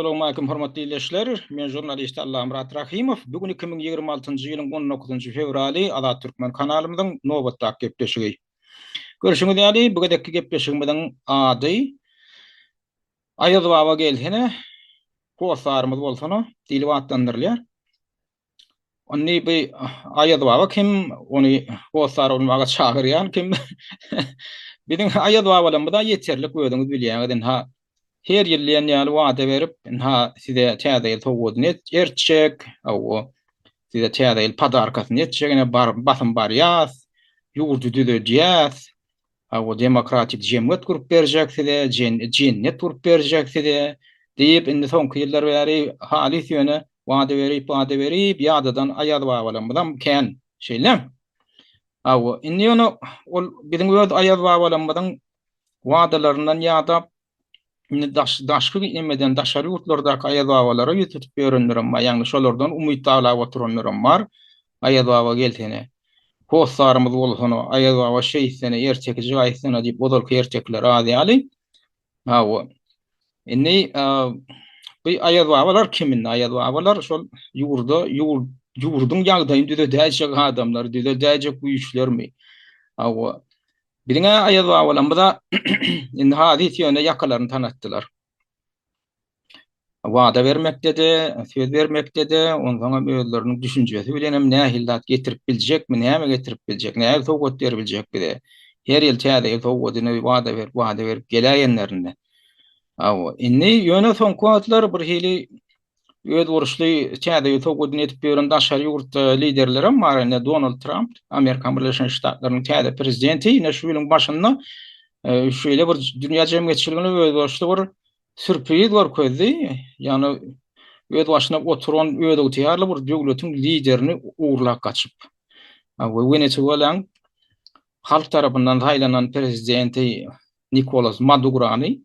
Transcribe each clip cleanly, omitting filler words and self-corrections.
Assalamu alaykum hormatly izleyijiler. Men jurnalist Alla Murat Rahimov. Bugün 2026-njy ýylyň 19-njy fevraly Azat Türkmen kanalymyzyň nowbatda gepleşigi. Görüşüňiz ýaly bu gedekki gepleşigimiziň ady Aýaz baba gelhine kosarymyz bolsana dili wagtlandyrylýar. Onni bu Aýaz baba kim ony kosar olmaga çagyrýan kim? Biziň Aýaz baba bilen bu da ýeterlik öýdüňiz bilýäňiz ha. Her ýyllyň ýaly wada berip, ha size täze towgudny etjek, aw size täze padarkasyny etjek, basym bar ýaz, ýurdu düzedýäs, aw demokratik jemgyýet gurup berjek size, jennet gurup berjek size, diýip indi soňky ýyllar bäri halis ýöne wada berip ýadadan Aýaz baba bilen bilen kän şeýlem. Aw indi ony ol biziň öz Aýaz baba bilen bilen wadalaryndan ýadap daşky gitmeden daşary ýurtlardaky Aýaz babalara ýetip berýänlerim bar. Ýagny şolardan umyt taglap oturanlarym bar. Aýaz baba geltene. Kosarymyz bolsana, Aýaz baba şeýsene, ertekji gaýsyna diýip bodalky ertekler ady. Hawa. Indi bu Aýaz babalar kimin? Aýaz babalar şol ýurduň ýagdaýyny düzedäjek adamlar, düzedäjek güýçlermi? Hawa. Birine Aýaz baba bilen bu da indi hadis ýöne ýakalaryny tanatdylar. Wada bermekdede, söz bermekdede, ondan özleriniň düşünjesi bilen hem nähildat getirip biljekmi, näme getirip biljek, näme sowgat berbiljek bile. Her ýyl täze sowgatyny wada berip gelýänlerinde. Aw, indi ýöne soňkuatlar bir hili öz uruşly täze sowgatyny etip beren daşary ýurt liderleri bar, Donald Trump, Amerika Birleşik Ştatlarynyň täze prezidenti, ýene şu ýylyň başynda şöyle bir dünýä jemgyýetçiligine öz uruşly bir sürpriz görkezdi. Ýani öz başyna oturan öz ýarly bir döwletiň liderini uğurlap kaçyp. Venezuela'nın halk tarapyndan saýlanan prezidenti Nicolas Madurony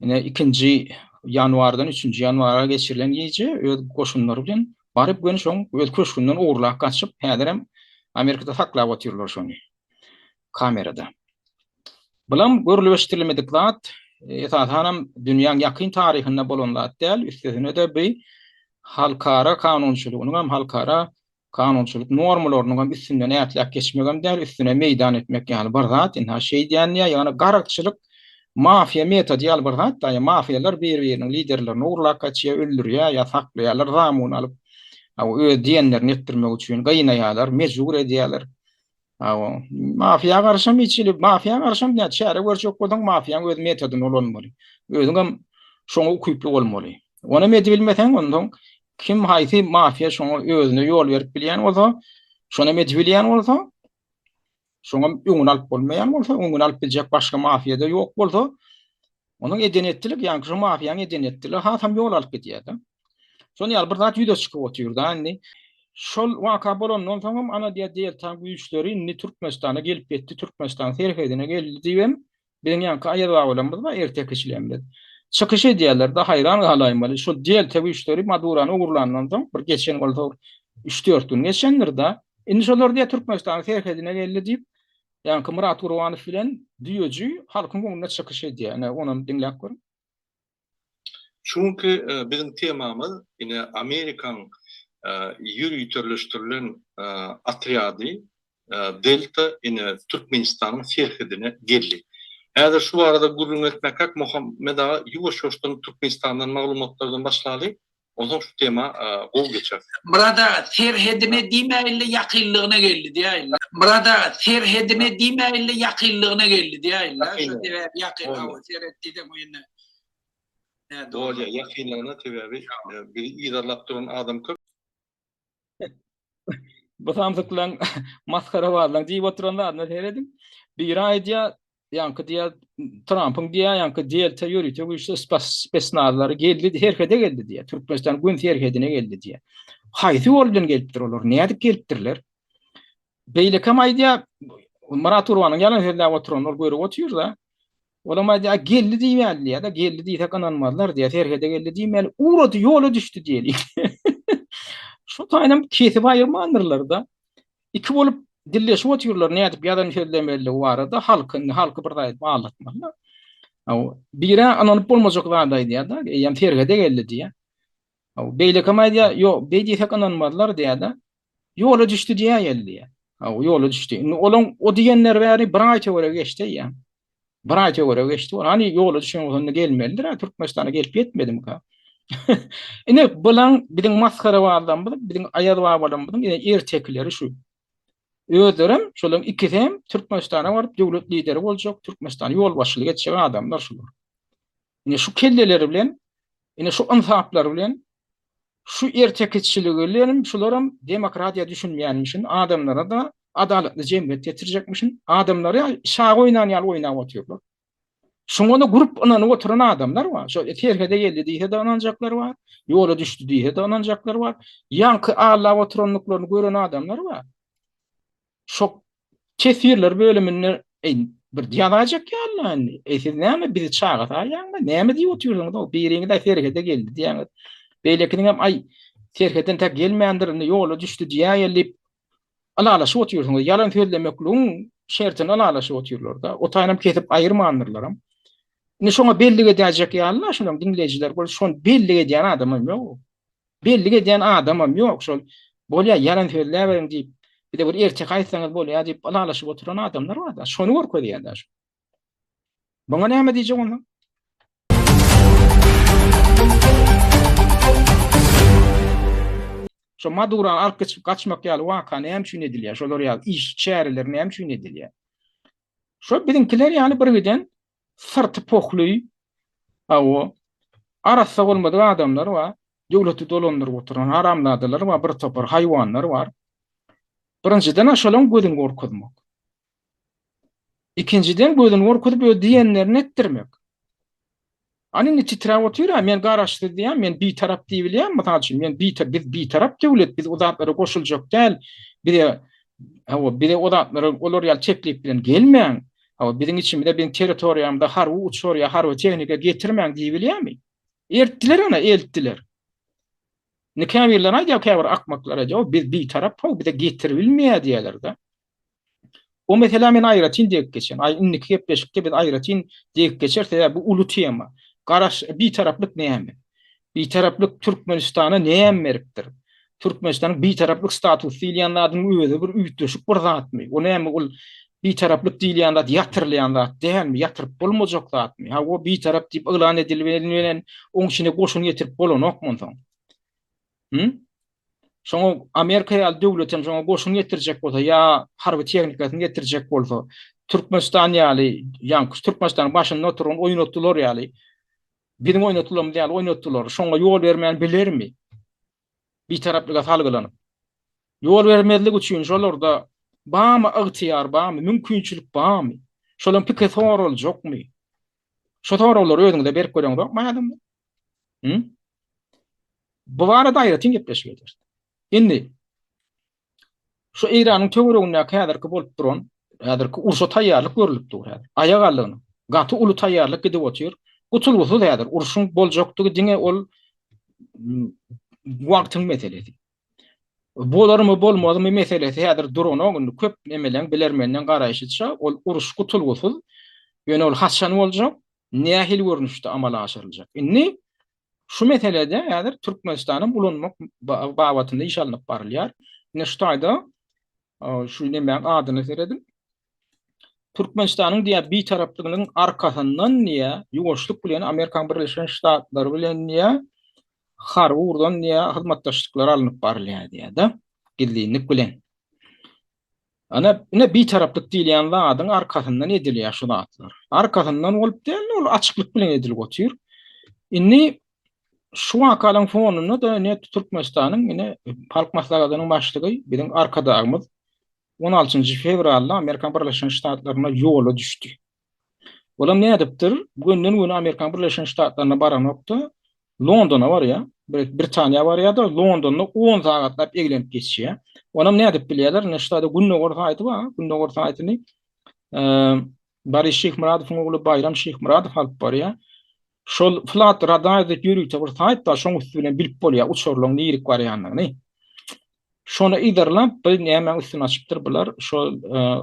ýene 2-nji ýanwardan 3-nji ýanwara geçirilen ýeje öz goşunlary bilen baryp şoň öz köşkünden uğurlap kaçyp häzirem Amerikada saklap otyrlar şonu kamerada. Bulam görülýüşdirilmedik zat, esasanam dünýäň ýakyn taryhynda bolan zat däl, üstesine de bir halkara kanunçylygynyň hem halkara kanunçylyk normalarynyň hem üstünden ätlek geçmegem däl, üstüne meýdan etmek ýaly bir zat, inha şeý diýenler, ýani garakçylyk mafia metody ýaly bir zat, ýa mafiyalar bir-biriniň liderlerini uğurlap kaçýar, öldürýär, ýa saklaýarlar, zamun alyp, öz diýenlerini etdirmek üçin gynnaýarlar, mejbur edýärler. Mafia karşım içili, mafia karşım ne çare görçek bolan mafiyanın öz metodyny bolmaly. Özüň hem şoňa ukuply bolmaly. Onu meti bilmesen ondan kim haýsy mafia şoňa özüne ýol berip bilýän bolsa, şonu meti bilýän bolsa, şoňa öňüň alyp bolmaýan bolsa, öňüň alyp biljek başga mafiýada ýok bolsa, onuň edenetlik, ýani şu mafiýanyň edenetlik tam ýol alyp gidýär. Şonu ýaly bir zat ýüde çykyp oturýar indi. Şol waka bolandan soň ana diýer taň güýçleri indi Türkmenistana gelip etdi, Türkmenistan serhedine geldi diýem. Biziň ýanky Aýaz baba bilen biz ertek işlemler. Çykyş edýärler da hayran galaýmaly. Şol diýer güýçleri Madurany uğurlandan soň bir geçen bolsa 3-4 gün geçendir da indi şolar diýer Türkmenistan serhedine geldi diýip ýanky Murat Gurwanow bilen diýeji halkyň öňünde çykyş edýär. Onu dinläp gör. Çünkü bizim temamız yine Amerikan yürütülüştürülen atriadi Delta yine Türkmenistan'ın serhedine geldi. Eğer şu arada gurrun etmek hak Muhammed Ağa Yuvaşoş'tan Türkmenistan'dan maglumatlardan başladı. O zaman şu tema gol geçer. Burada serhedine diýmäli ýakynlygyna geldi diýär. Burada serhedine diýmäli ýakynlygyna geldi diýär. Şu sebäp ýakyn serhedde de goýunna. Doğru, yakınlarına tabii bir idarlap duran adam köp. Bu samsyklan maskara barlan diýip oturanlar ne heredim. Bir aýdýa ýanky diýär Trump'yň diýär ýanky Delta ýörüýte bu işte spesnazlary geldi, herkede geldi diýär. Türkmenistan gün herkedine geldi diýär. Haýsy boldan gelipdir olar? Näde gelipdirler? Beýle kam aýdýa Murat Gurwanyň ýalan herläp oturanlar görüp oturýar da. Olama diýär geldi diýmäli ýa-da geldi diýse kananmazlar diýär, herkede geldi diýmäli, urady ýola düşdi diýelik. Şu taýnam kesip aýyrmandylar da. İki bolup dilleşip oturýarlar, nädip ýadan söylemeli o arada halky bir daýyp bağlatmalar. Bire anonyp bolmajak wagdaý diýär-de, ýa tergede geldi diýär. Beýle kamaýdy ýo, beýdi tek anonmadylar diýär-de. Ýola düşdi diýär geldi. Ýola düşdi. Olaň o diýenler bäri bir aýça göre geçdi ýa. Bir aýça göre geçdi. Hani ýola düşen onda gelmelidir. Türkmenistana gelip ýetmedim ka. Ine bulan biziň maskara bardan bilen, biziň aýad bardan bilen ertekleri şu. Ödürüm, şolaryň ikisem Türkmenistana baryp döwlet lideri boljak, Türkmenistana ýol başçylyk etjek adamlar şular. Ine şu kelleleri bilen, ine şu ansaplar bilen, şu ertekçiligi bilen şolaram demokratiýa düşünmeýänmişin adamlara da adaletli jemgyýet getirecekmişin adamlary şaha oýnanýar oýnap oturýarlar. Şoňa da grup ananyp oturan adamlar var. Şo tergede geldi diýse de ananjaklar var. Ýola düşdi diýse de ananjaklar var. Ýanky ağlap oturanlyklaryny gören adamlar var. Şok kesirler bölümünde bir diýajak ýalan. Siz näme bizi çağırýarlar? Näme diýip oturýarsyňyz? Biriňi de tergede geldi diýär. Beýlekiniň hem ay tergeden tek gelmeýändirini ýola düşdi diýýärlip alalaşyp oturýarsyňyz. Ýalan söylemekliň şertini alalaşyp oturýarlar da. O taýnam kesip aýyrmandyrylar. Ne şoňa belli edäjek ýalan, şoňa dinleýijiler bol şoň belli edýän adamam ýok. Belli edýän adamam ýok. Şol bolýa ýalan söyleýärin diýip bir de bir ertek aýtsaňyz bolýar diýip alalaşyp oturan adamlar bar da. Şonu görkezýärler. Buňa näme diýjek onda? Şo Maduran arkyçyp kaçmak ýaly waka näme üçin edilýär? Şolar ýaly iş çäreler näme üçin edilýär? Şo biziňkiler ýaly birgiden sırtı pokluy, arasa olmadığı adamlar var, döwleti dolandırıp oturan haramladylar var, bir topar hayvanlar var. Birinciden aşalan gözün gorkutmak. İkinciden gözün gorkutup diýenlerini etdirmek. Anini titrap oturýar, men garaşdy diýär, men bir tarap diýbilýär, mataçy men bir tarap döwlet, biz odatlary goşuljak däl. Bir de odatlary olar ýaly çeklip bilen gelmeň. Biziň içimizde biziň territoriýamda harby uçurýa, harby tehnika getirmäň diýbilýärmi? Ertdiler ana, eltdiler. Nekäbirler aýdýar, käbir akmaklar aýdýar, biz bir tarap bir de getirbilmeýär diýerler-de. O mesela men aýratyn diýip geçen, inniki gepleşikde biz aýratyn diýip geçerse bu uly tema. Garaş bir taraplyk näme? Bir taraplyk Türkmenistana näme beripdir? Türkmenistanyň bir taraplyk statusy diýenlerden öýde bir üýtdeşik bir zatmy? O näme ol bir taraplyk diýilýän zat ýatyrylýan zat dälmi? Ýatyryp bolmajak zatmy? O bir tarap diýip ýylan edilýän oň içine goşun getirip bolanokmy soň? Şoňa Amerika ýaly döwletem şoňa goşun getirjek bolsa ýa harby tehnikasyny getirjek bolsa Türkmenistan ýaly ýa Türkmenistanyň başynda oturan oýnatdylar ýaly biziň oýnatdylary ýaly oýnatdylar şoňa ýol bermän bilermi? Bir taraplyga salgylanyp ýol bermezlik üçin şolarda bamy ygtyýar, bamy mümkinçilik bamy? Şolaryň pikir soruljakmy? Şo sorullar özüňde berip görýän dokmaýadymmy? Bu barada aýratyn gepleşip eder. Indi şu İranyň töwereginde häzirki bolup duran, häzirki urşa taýýarlyk görülip dur häzir. Aýak aldygyny, gaty uly taýýarlyk gidip otyr. Gutulgusyz häzir urşuň boljakdygy diňe ol wagtyň meselesi. Bolarmy bolmadymy meselesi häzir duran köp nemeleň bilermenden garaýşyça ol uruş gutulgusyz ýöne ol haçan boljak, nähil görnüşde amala aşyryljak. Indi şu meselede häzir Türkmenistanyň ulanmak babatynda iş alınıp barylýar. Ne şu taýda şu näme adyny seredim. Türkmenistanyň diýär bir taraplygynyň arkasyndan niýe ýuwaşlyk bilen Amerika Birleşen Ştatlary bilen niýe harby urdan niýe hyzmatdaşlyklar alınıp barylýar diýär-de. Gildiňlik bilen. Ana ne bir taraplyk diýilýän zadyň arkasyndan edilýär şu zatlar. Arkasyndan bolup däl, ol açyklyk bilen edilip otyr. Indi şu wakalyň fonuny da ne Türkmenistanyň ine halk maslahatynyň başlygy biziň arkadagymyz 16 fevralda Amerika Birleşen Ştatlaryna ýola düşdi. Olam ne edipdir? Günden güne Amerika Birleşen Ştatlaryna baran nokta Londona bar ya, Britaniýa bar ya da Londonda 10 sagatlap eglenip geçýär. Olam ne edip bilýärler? Neştada günne gorsaýdy ba, günne gorsaýdyny Barış Şeyh Muradowyň ogly Bayram Şeyh Muradow alyp barýar. Şol flat radarda ýürüýte bir saýt da şoň üstüne bilip bolýar, uçurlaryň ýerik barýanlygyny. Şonu iderlap bir näme üstüne açypdyrlar. Şol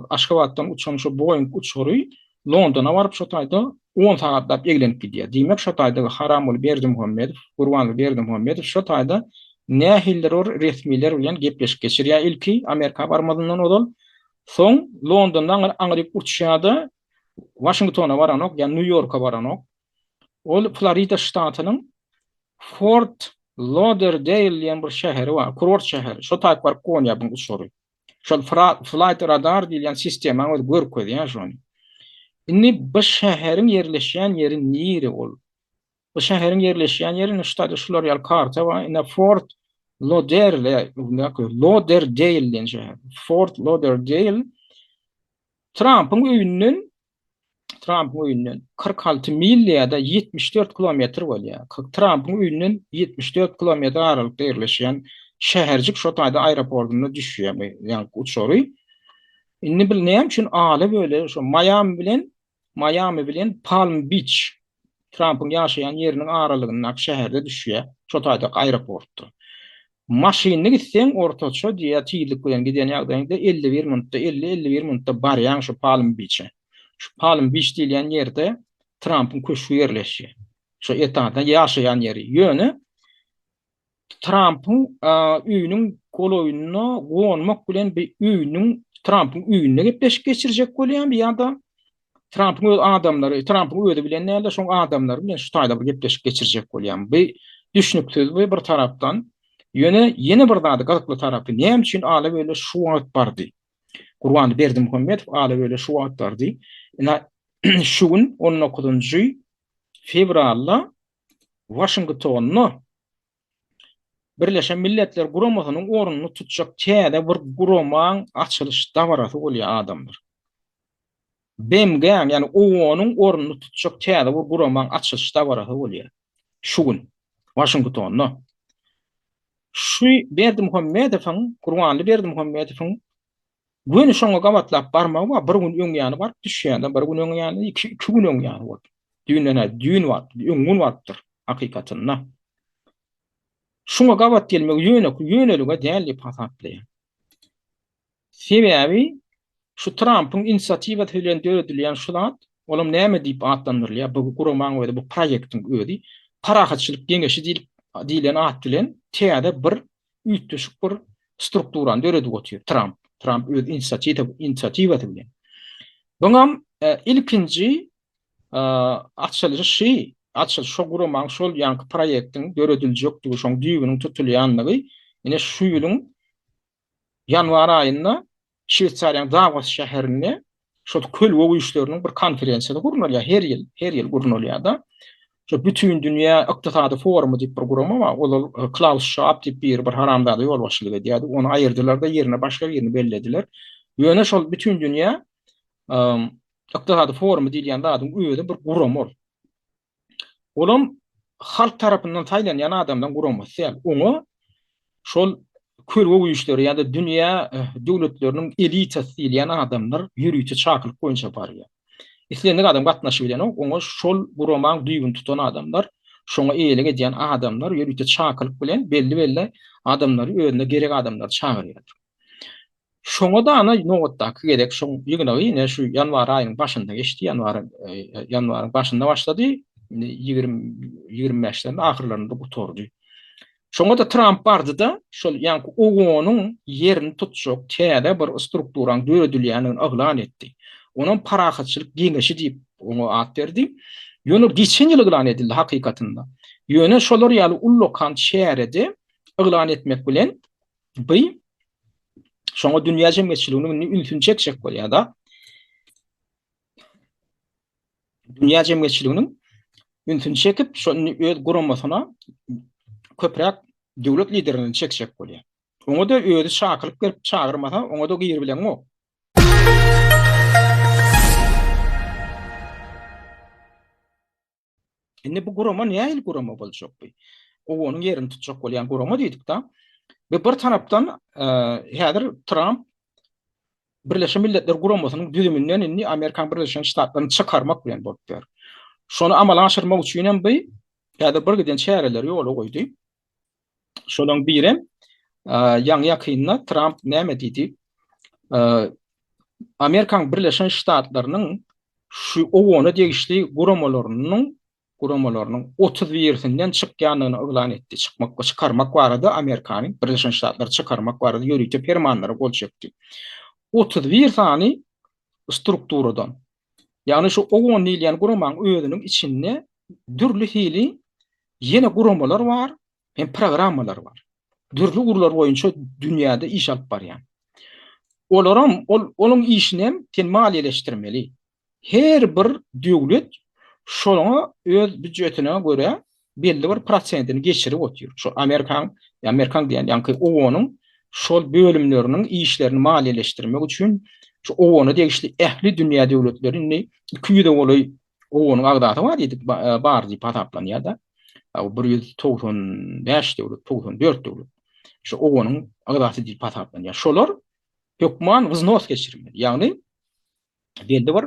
Aşgabatdan uçan şu Boeing uçury Londona baryp şu taýda 10 saatlap eglenip gidiyor. Diýmek şo taýda Haramul Berdimuhammedow, Gurbanly Berdimuhammedow şo taýda nähiller resmiler bilen gepleşip geçirýär. Ilki Amerika barmadyndan odal. Soň Londondan aňryp uçýarda Washingtona baranok, ýa New York'a baranok. Ol Florida ştatynyň Fort Lauderdale diýen bir şäheri bar, kurort şäheri. Şo taýp bar Konya'nın uçury. Şol flight radar diýen sistema görkezýär şonu. Inni bu şäherin yerleşýän yeri niri ol? Bu şäherin yerleşýän yerini ştaty şular ýal karta bar. Ina Fort Lauderdale diýen şäher. Fort Lauderdale Trump'ın öýünden 46 mil ýa-da 74 kilometr bolýar. Trump'ın öýünden 74 kilometr aralykda ýerleşýän şäherjik şo taýda aeroportuna düşýär, ýani uçury. Inni bilnäm üçin aly böyle şo Miami bilen Palm Beach Trump'ın ýaşaýan ýeriniň aralygyndan şäherde düşýär. Şo taýda aeroportda. Maşinni gitseň ortaça diýe tiýlik bilen giden ýagdaýynda 51 minutda barýan şu Palm Beach'e. Şu Palm Beach diýilen ýerde Trump'ın köşkü ýerleşýär. Şu etanda ýaşaýan ýeri. Ýöne Trump'ın öýüniň goloýunyna gonmak bilen bir öýüniň Trump'ın öýüne gepleşip geçirjek bolýan ýa-da Trump'ın adamlary, Trump'ın öýde bilen näle şoň adamlary bilen şu taýda gepleşip geçirjek bolýan. Bir düşnüksiz bir tarapdan ýöne ýene bir zady gazykly tarapy näme üçin aly böyle şu wagt bardy. Gurbanly Berdimuhammedow aly böyle şu wagt bardy. Ina şu gün 19 fevralda Washington'da Birleşen Milletler Guramasynyň ornuny tutjak täze bir guramaň açylyş dabarasy bolýar adamlar. Bemgän, ýani ONUň ornuny tutjak täze bir guramaň açylyş dabarasy bolýar. Şu gün Washington'da. Şu Berdimuhammedowyň, Gurbanly Berdimuhammedowyň güni şoňa gabatlap barmagy bar, bir gün öňýany bar, düşýände bir gün öňýany, iki gün öňýany bar. Düýün bar, öňün bardyr hakykatynda. Şoňa gabat gelmek ýönelige däli pasatly. Sebäbi şu Trump'ın inisiatiwasy bilen döredilýän şulat, olam näme diýip atlandyrylýar? Bu guramaň we bu proýektiň öýdi parahatçylyk geňeşi diýilen at bilen täze bir üýtüşik bir strukturany döredip otýar Trump. Trump öz inisiatiwasy bilen. Buňam ilkinji açylyşy şo guramaň şol ýanky proýektiň döredilýekdigi, şoň düýbüniň tutulýanlygy, ine şu ýylyň ýanwar aýynda Şwitsariýanyň Davos şäherinde şol köl goýuşlarynyň bir konferensiýasy gurulýar. Her ýyl gurulýar da. Şo bütün dünýä ykdysady forumy diýip bir gurama bar. Ol Klaus Schwab diýip bir haramdady ýol başçylyk edýärdi. Onu aýyrdylar da ýerine başga ýerini bellediler. Ýöne şol bütün dünýä ykdysady forumy diýilýän zadyň öýde bir gurama ol. Olam halk tarapyndan taýlanýan adamdan guramasy. Onu şol köl goýuşlary ýa-da dünýä döwletleriniň elitasy diýilýän adamlar ýürüýçi çakylyk boýunça barýar. İslendik adam gatnaşy bilen onu şol guramaň düýbüni tutan adamlar, şoňa eýelik edýän adamlar ýürüýçi çakylyk bilen belli adamlary özüne gerek adamlar çagyrýar. Şoňa da ana nowatdaky gerek şoň ýygyny ýene şu ýanwar aýynyň başynda geçdi, ýanwaryň başynda başlady. 25'lerin ahırlarında gutordy. Şoňa da Trump bardy da şol ýanky ONUň yerini tutjak täze bir strukturaň döredilýänini aglan etdi. Onun parahatçylyk geňeşi diýip onu at berdi. Ýöne geçen ýyl aglan edildi hakykatynda. Ýöne şolar ýaly Ullokan şäherinde aglan etmek bilen bu şoňa dünýä jemgyýetçiliginiň ülkün çekjek bolýar da. Dünýä jemgyýetçiliginiň ülkün çekip şonu öz guramasyna köprek döwlet liderini çekjek bolýar. Oňa da öýde şakylyk berip çagyrmasa, oňa da gyr bilen o. Indi bu gurama näil gurama boljak bu? Oňuň ýerini tutjak bolýan gurama diýdik da. Ve bir tarapdan häzir Trump Birleşen Milletler Guramasynyň düzümünden indi Amerikan Birleşen Ştatlaryny çykarmak bilen bolup ber. Şonu amala aşyrmak üçin bu häzir bir giden çäreler ýola goýdy. Şonuň biri ýakynda Trump näme diýdi? Amerikan Birleşen Ştatlarynyň şu owona degişli guramalarının 31'sinden çıkýanyny ıglan etdi. Çıkarmak barada Amerikanyň Birleşen Ştatlar çıkarmak barada ýörüýte fermanlary boljakdy. 31 sany strukturadan. Yani şu owon diýilen guramaň özüniň içinde dürli hili yine guramalar var, hem programmalar var. Dürli gurlar boýunça dünýäde iş alyp barýan. Olaram onun işini ten maliýeleşdirmeli. Her bir döwlet şoňa öz büdjetine göre belli bir prosentini geçirip otuyor. Şu Amerikan diýen ýa-ni owonyň şol bölümleriniň işlerini maliýeleşdirmek üçin şu owony degişli ähli dünýä döwletlerini küýde boly owonyň agdaty var diýip bar diýip ataplanýar da. 195 döwlet, 94 döwlet. Şu owonyň agdaty diýip ataplanýar. Şolar hökman wznos geçirmeli. Ýagny belli bir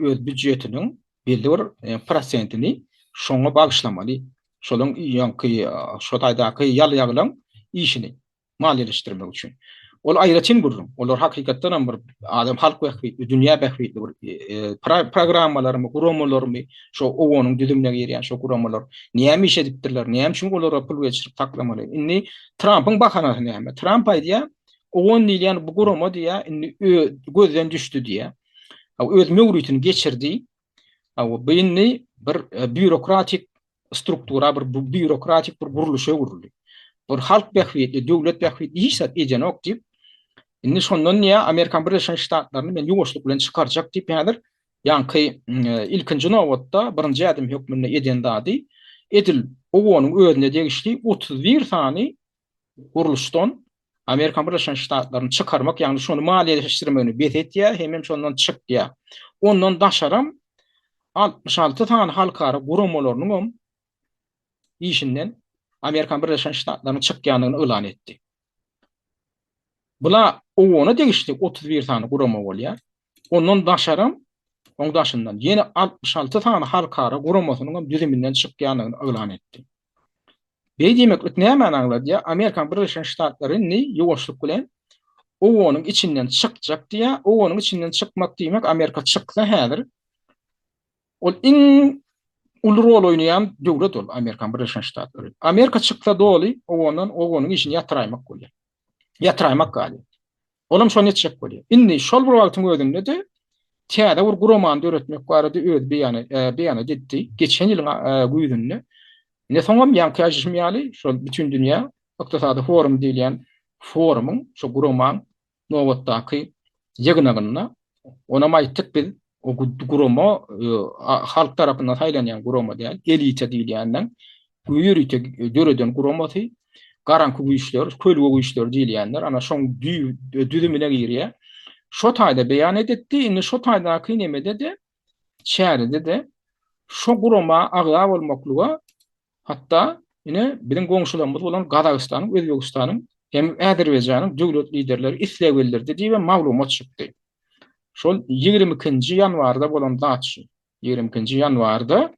öz büdjetiniň belli bir prosentini şoňa bagşlamaly. Şolaryň ýa-ni şo taýdaky ýaly-ýaglaň işini maliýeleşdirmek üçin. Ol aýratyn gurrun. Olar hakykatdan bir adam halk bähwi, dünýä bähwi bir programmalary, guramalarmy şo owonyň düdümine girýän şo guramalar näme iş edipdirler, näme üçin olara pul geçirip taklamaly. Inni Trump'yň bahanaty näme? Trump aýdýar, owon diýen bu gurama diýär, inni gözden düşdi diýär. Öz möwritini geçirdi. Bu inni bir bürokratik struktura, bir bürokratik bir guruluşa guruldy. Bir halk bähwi, döwlet bähwi hiçbir ejen ok diýip, inni şondan ýa Amerikan Birleşen Ştatlaryny men ýuwaşlyk bilen çykarjak diýip häzir ýa-ni ilkinji nowatda birinji adam hökmüne eden dady edil owonyň özüne degişli 31 sany guruluşdan Amerikan Birleşen Ştatlaryny çykarmak, ýa-ni şonu maliýeleşdirmegini betetýär, hemem şondan çykýar. Ondan daşaram 66 tane halkara guramalarynyň işinden Amerikan Birleşen Ştatlarynyň çykýanyny elan etdi. Bula owona degişli 31 tane gurama bolýar. Ondan daşaram, oň daşyndan ýene 66 tane halkara guramasynyň düzüminden çykýanyny elan etdi. Beýdemeklik näme aňlar diýär? Amerikan Birleşen Ştatlaryny ýuwaşlyk bilen owonyň içinden çykjak diýär. Owonyň içinden çykmak diýmek Amerika çyksa häzir. Ol iň ulu rol oýnaýan döwlet ol Amerikan Birleşen Ştatlary. Amerika çyksa doly owonyň işini ýatyraýmak bolýar. Ýatyraýmak galy. Olam şonu etjek bolýar. Indi şol bir wagtyň özünde de täze bir guraman döretmek barada öz beýan etdi. Geçen ýylyň güýdünde ne soňam ýankyjmaly şol bütün dünýä Iqtisady forum diýilen forumyň şu guraman nowatdaky ýygnagyna ona maýtdyk biz o gurama halk tarapyndan saýlanýan gurama diýil, elite diýilýänden güýürite döreden guramasy garanky güýçler, kölge güýçler diýilýänler ana şoň düzümine girýär. Şo taýda beýan etdi, indi şo taýdaky nemede de şäherinde de şo gurama agla bolmaklyga hatta ine biziň goňşularymyz bolan Gazagystanyň, Özbegistanyň hem Äzerbeýjanyň döwlet liderleri isleg bildirdi diýip maglumat çykdy. Şol 22 ýanwarda bolan daçy. 22 ýanwarda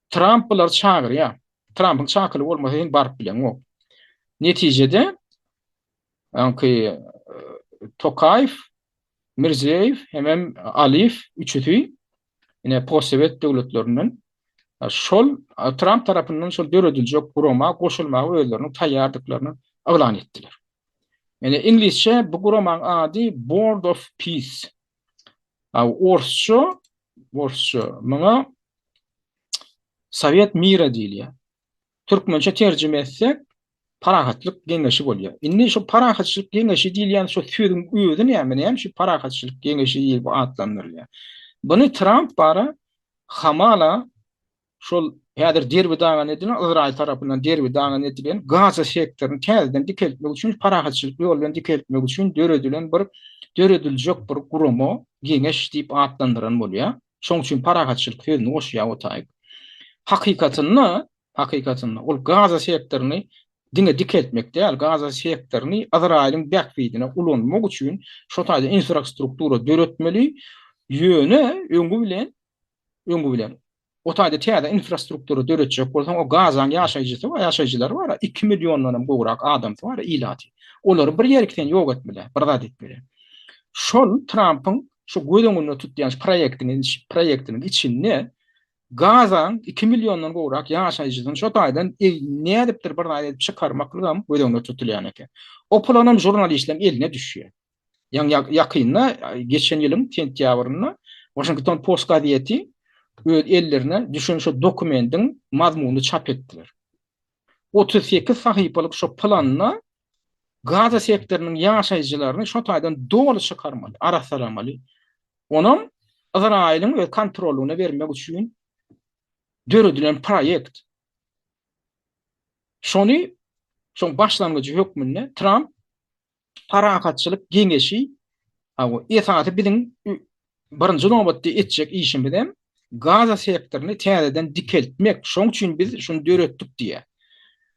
Trump biler çagyrýar. Trump'yň çakyly bolmasyn barp bilen o. Netijede anki Tokayev, Mirziyev hem Aliyev üçüsi ine postsovet döwletlerinden şol Trump tarapyndan şol dörediljek gurama goşulmagy özlerini taýýardyklaryny elan etdiler. Yani İngilizce bu guramaň ady Board of Peace. Orsça mana Sovet mira diýilýär. Türkmençe terjime etsek parahatlyk geňeşi bolýar. Indi şu parahatçylyk geňeşi diýilýän şu söýdüň özü näme şu parahatçylyk geňeşi diýip adlandyrylýar. Bunu Trump bara hamala şol häzir derbi dagan edilen Izrail tarapyndan derbi dagan edilen Gaza sektoryny täzeden dikeltmek üçin parahatçylyk ýol bilen dikeltmek üçin dörediljek bir gurama geňeş diýip adlandyran bolýar. Şoň üçin parahatçylyk sözüni oşýar otaýyk. Hakykatynda ol Gaza sektoryny diňe dikeltmek däl, Gaza sektoryny Izrailiň bähwidine ulanmak üçin şo taýda infrastruktura döretmeli öňü bilen o taýda täze infrastruktura döretjek bolsaň o Gazanyň ýaşaýjylary bar, 2 millionyň gowrak adam bar ilati. Olary bir ýerlikden ýok etmeli, berdad etmeli. Şol Trump'yň şu gödüňünde tutýan proýektiniň içinde Gazan 2 milyondan gowrak ýaşaýjydan şo taýdan nädipdir bir aýdyp çykarmaklygam gödüňde tutulýan eken. O planam jurnalistlerin eline düşýär. Ýakynda geçen ýylyň sentýabrynda Washington Post gazieti öz ellerine düşen şu dokumentin mazmuny çap etdiler. 38 sahypalyk şu planna Gaza sektorunun ýaşaýjylaryny şo taýdan dogry çykarmaly, arasaramaly. Onam Izraýlyň öz kontrolyna bermek üçin döredilen proýekt. Şoň başlangıcı hökmünde Trump parakatçylyk geňeşi esaty biziň birinji nobatda etjek işim bilen Gaza sektoruny täzeden dikeltmek. Şoň üçin biz şunu döretdik diýe.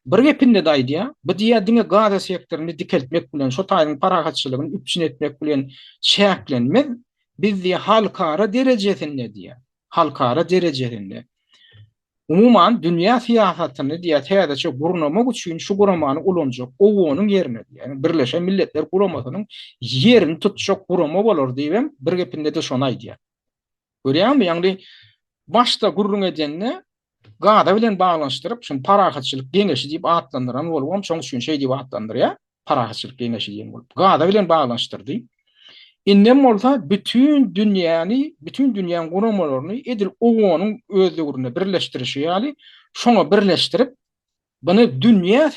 Bir gepinde de aýdýa, bu diýä diňe Gaza sektoruny dikeltmek bilen şo taýyň parakatçylygyny üpçün etmek bilen çäklenmez. Biz diýe halkara derejesinde diýe. Halkara derejesinde. Umuman dünýä siýasatyny diýe täzeçe gurnamak üçin şu guramany ulanjak owonyň ýerine, ýani Birleşen Milletler Guramasynyň ýerini tutjak gurama bolar diýem, bir gepinde de şonu aýdýa. Görýärmi? Ýani başda gurrun edenni Gaza bilen baglanşdyryp, şunu parakatçylyk geňeşi diýip atlandyran bolubam, şoň üçin şey diýip atlandyrýar, parakatçylyk geňeşi diýen bolup. Gaza bilen baglanşdyrdy. Innem bolsa bütün dünýäň guramalaryny edil owonyň özlegine birleşdirişi ýaly şoňa birleşdirip buny dünýä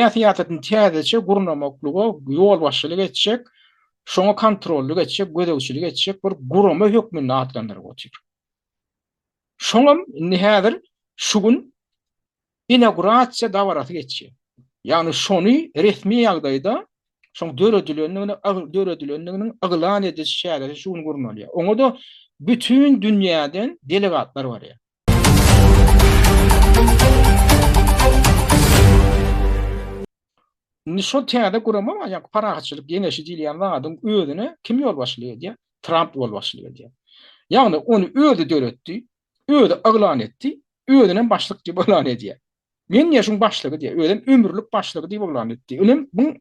siýasatyny täzeçe gurnamaklyga ýol başçylyk etjek, şoňa kontrollyk etjek, gödäwçilik etjek bir gurama hökmüni atlandyryp otyr. Şoňa häzir şu gün inaugurasiýa dawarasy geçýär. Ýani şonu resmi ýagdaýda şoň döredilendigini aglan ediş şäherleri şunu gurnaly. Oňa da bütün dünýäden delegatlar bar ýa. Şo täze gurama ýa parakatçylyk geňeşi diýilýän wagtyň özüne kim ýol başlaýar diýe? Trump ýol başlaýar diýe. Ýagny onu özü döretdi, özü aglan etdi, özüne başlyk diýip aglan edýär. Men ýa-şoň başlygy diýe, özüm ömürlük başlygy diýip aglan etdi. Önem bu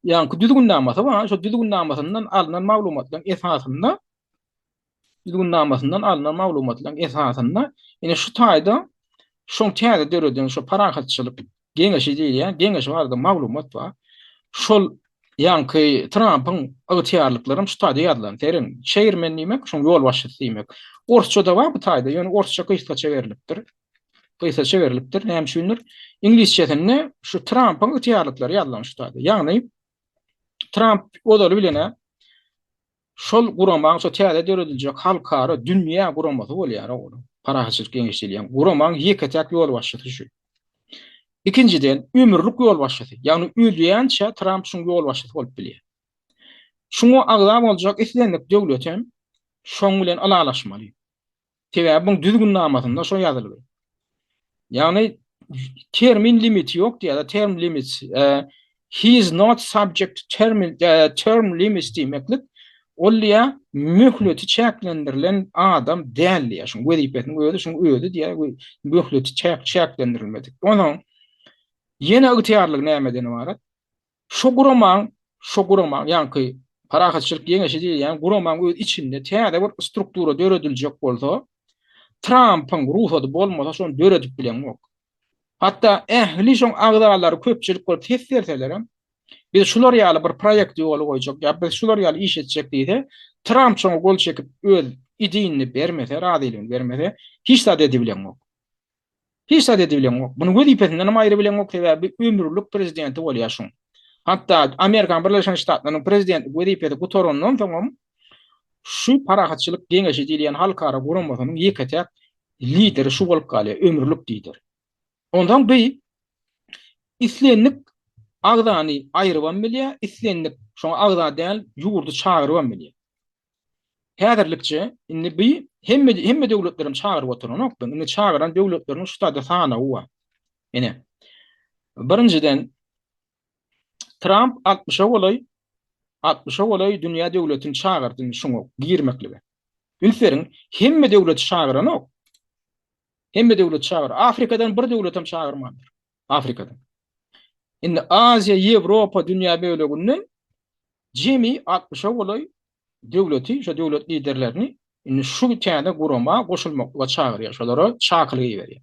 ýa-ni düzgünnamasa var, şo düzgünnamasynyň alynan maglumatlaryň esasynda, ine şu taýda şoň täze döredilen şo parakatçylyk geňeşi diýilýän, geňeşi barada maglumat bar. Şol ýa-ni Trump'yň agtyarlyklaryny şu taýda ýazylan. Terin şeýirmen diýmek, şoň ýol başçysy diýmek. Orsçada bar bu taýda, ýöne orsça kysga çeverilipdir. Hem şunlar ingilisçesinde şu Trump'yň agtyarlyklary ýazylan şu taýda. Ýagny Trump odaly bilene şol guramaň şo täze dörediljek halkara dünýä guramasy bolýar ol. Parakatçylyk geňeşilýän guramaň ýeketek ýol başçysy şu. İkinciden ömürlük ýol başçysy. Ýagny ölýänçe Trump şoň ýol başçysy bolup bilýär. Şoňa agzam boljak islendik döwlet hem şoň bilen alalaşmaly. Täze düzgünnamasynda şo ýazylyr. Ýagny termin limiti ýok diýär, term limits he is not subject to term limits diýmeklik olýa möhleti çäklendirilen adam däl ýa. Şoň wezipetini öýdi, şoň öýdi diýär, möhleti çäklendirilmedik. Onuň ýene agtyarlyk nämeden ibaret? Şo guramaň ýani parakatçylyk geňeşi diýilýän guramaň öz içinde täze bir struktura dörediljek bolsa, Trump'yň ruhsady bolmasa şonu döredip bilen ýok. Hatta ehli şoň agdalary köpçülik bolup tesirselerem, biz şular ýaly bir proýekt ýoly goýjak, ýa biz şular ýaly iş etjek diýse, Trump şoňa gol çekip öz idini bermese, radylygyny bermese, hiç zat edibilen ýok. Hiç zat edibilen ýok. Muny wezipetinden aýry bilen ýok diýip bir ömürlük prezidenti bolýar şoň. Hatta Amerika Birleşen Ştatlarynyň prezidenti wezipeti gutorandan soň şu parakatçylyk geňeşi diýilýän halkara guramasynyň ýeketek lideri şu bolup galýar, ömürlük diýdir. Ondan bir islenlik agdany aýryban bilýär, islenlik şoň agda däl ýurdu çağırban bilýär. Häzirlikçe indi bir hemme döwletlerim çağıryp oturanok, indi çağıran döwletlerin şu taýda sana bar. Ene birinciden Trump 60'a bolay dünýä döwletini çağırdy şoňa girmekligi. Ülkerin hemme döwleti çağıranok. Hemme döwlet çağır. Afrikadan bir döwletem çağırmandyr. Afrikadan. Indi Aziya, Ýewropa dünýä bölegünden Jemi 60'a golay döwleti, şu döwlet liderlerini indi şu täne gurama goşulmakla çağırýar, şolara çaklygy berýär.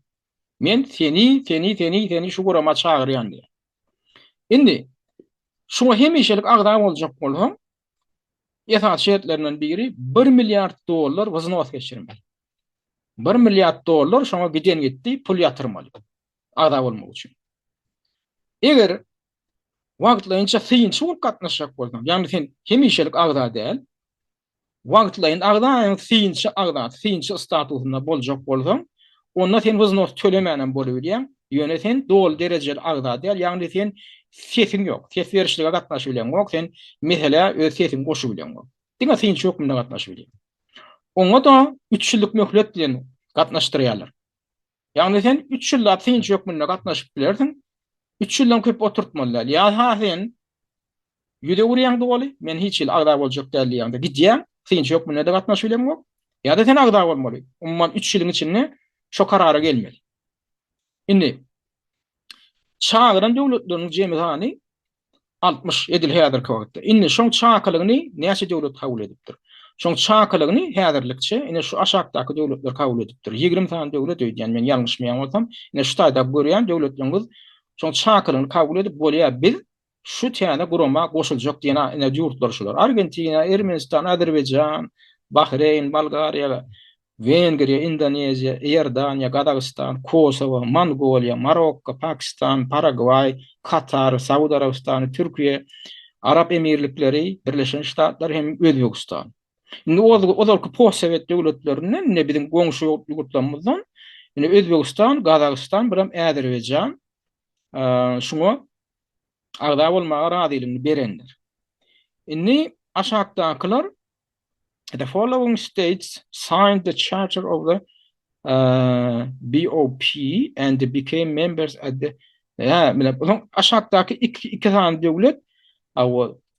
Men seni şu gurama çağırýan diýär. Indi şuňa hemişelik agdam boljak bolsam, esas şertlerinden biri $1 milyard wyzyny was geçirmek. $1 milyard şoňa giden gitdi, pul ýatyrmaly. Agdam bolmak üçin. Eger wagtlaýynça syýynçy bolup gatnaşjak bolsam, ýani sen hemişelik agda däl, wagtlaýyn agdaň syýynçy statusynda boljak bolsam, onda sen wyzyny tölemänän bolup bilýän, ýöne sen dol derejeli agda däl, ýani sen sesin ýok, ses berişlige gatnaşyp bilýän ýok, sen mesela öz sesini goşup bilýän ýok. Diňe syýynçy ýok munda gatnaşyp bilýän. Oňa da 3 ýyllyk möhlet bilen gatnaşdyrýarlar. Ýani sen 3 ýylda syýynçy ýok munda gatnaşyp bilersiň, 3 ýyldan köp oturtmalylar. Ya ha sen ýüde urýan doly, men hiç ýyl agda boljak dälýär. Gidýän, syýynçy ýok munda gatnaşyp bilýän ýok. Ya da sen agda bolmaly. Umman 3 ýylyň içinde şo karara gelmeli. Indi çağıran döwletleriň jemgyýany 60 edil häzirki wagtda. Indi şoň çağklygyny näçe döwlet kabul edipdir? Şoň çağklygyny häzirlikçe ine şu aşakdaky döwletler kabul edipdir. 20 tane döwlet öýdýän, men ýalňyşmaýan bolsam, ine şu taýda görýän döwletlerimiz şoň çağklygyny kabul edip bolýar. Biz şu täne gurama goşuljak diýen ine ýurtlar şular. Argentina, Ermenistan, Azerbaýjan, Bahreyn, Bulgaria, Vengriýa, Indoneziýa, Ýerdaniýa, Gadagistan, Kosowa, Mongoliýa, Marokko, Pakistan, Paraguay, Katar, Saudy Arabistany, Türkiýe, Arap Emirlikleri, Birleşen Ştatlar hem Özbegistan. Indi ozalky post-sowet döwletlerinden ne bizim goňşy ýurtlarymyzdan, indi Özbegistan, Gadagistan, bilen Azerbaýjan şuňa agda bolmaga razylygyny berenler. Indi aşakdakylar the following states signed the charter of the BOP and became members at the aşakdaky iki tane döwlet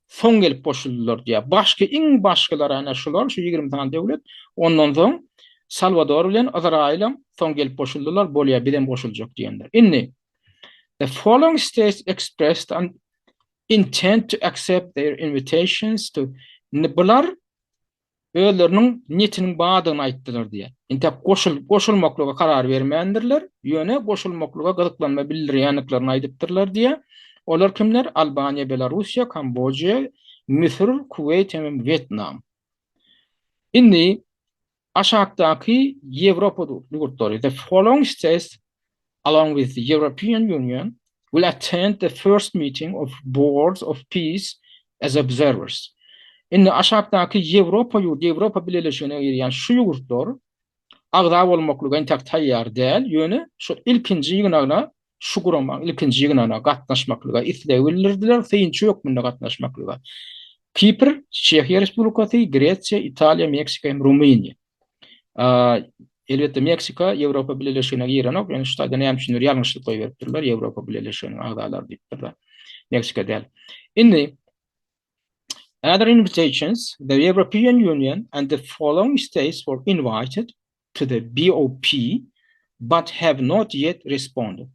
son gelip boşuldular diýär. Başga başgalara ana şular şu 20 tane döwlet ondan soň Salvador bilen Azrail son gelip boşuldular, bolýa bilen boşuljak diýenler. Indi the following states expressed an intent to accept their invitations to bular öýleriniň niyetiniň badygyny aýtdylar diýär. Indi goşulmaklyga karar bermeýändirler, ýöne goşulmaklyga gyzyklanma bildirýänliklaryny aýdypdyrlar diýär. Olar kimler? Albaniýa, Belarusiýa, Kambodja, Misir, Kuwait hem Vietnam. Indi aşakdaky Ýewropa ýurtlary, the following states along with the European Union will attend the first meeting of boards of peace as observers. Indi aşakdaky Ýewropa Birleşigine girýän şu ýurtlar agda bolmaklyga intak taýýar däl, ýöne şu ilkinji ýygyna şu gurama ilkinji ýygyna gatnaşmaklyga isleg bildirdiler, syýynçy ýok munda gatnaşmaklyga. Kipr, Çekiýa Respublikasy, Gretsiýa, Italiýa, Meksika hem Rumyniýa. Elbette Meksika Ýewropa Birleşigine girenok, ýani şu taýda näme üçin ýalňyşlyk goýberipdirler, Ýewropa Birleşigine agdalary diýipdirler. Meksika däl. Indi other invitations, the European Union and the following states were invited to the BOP but have not yet responded.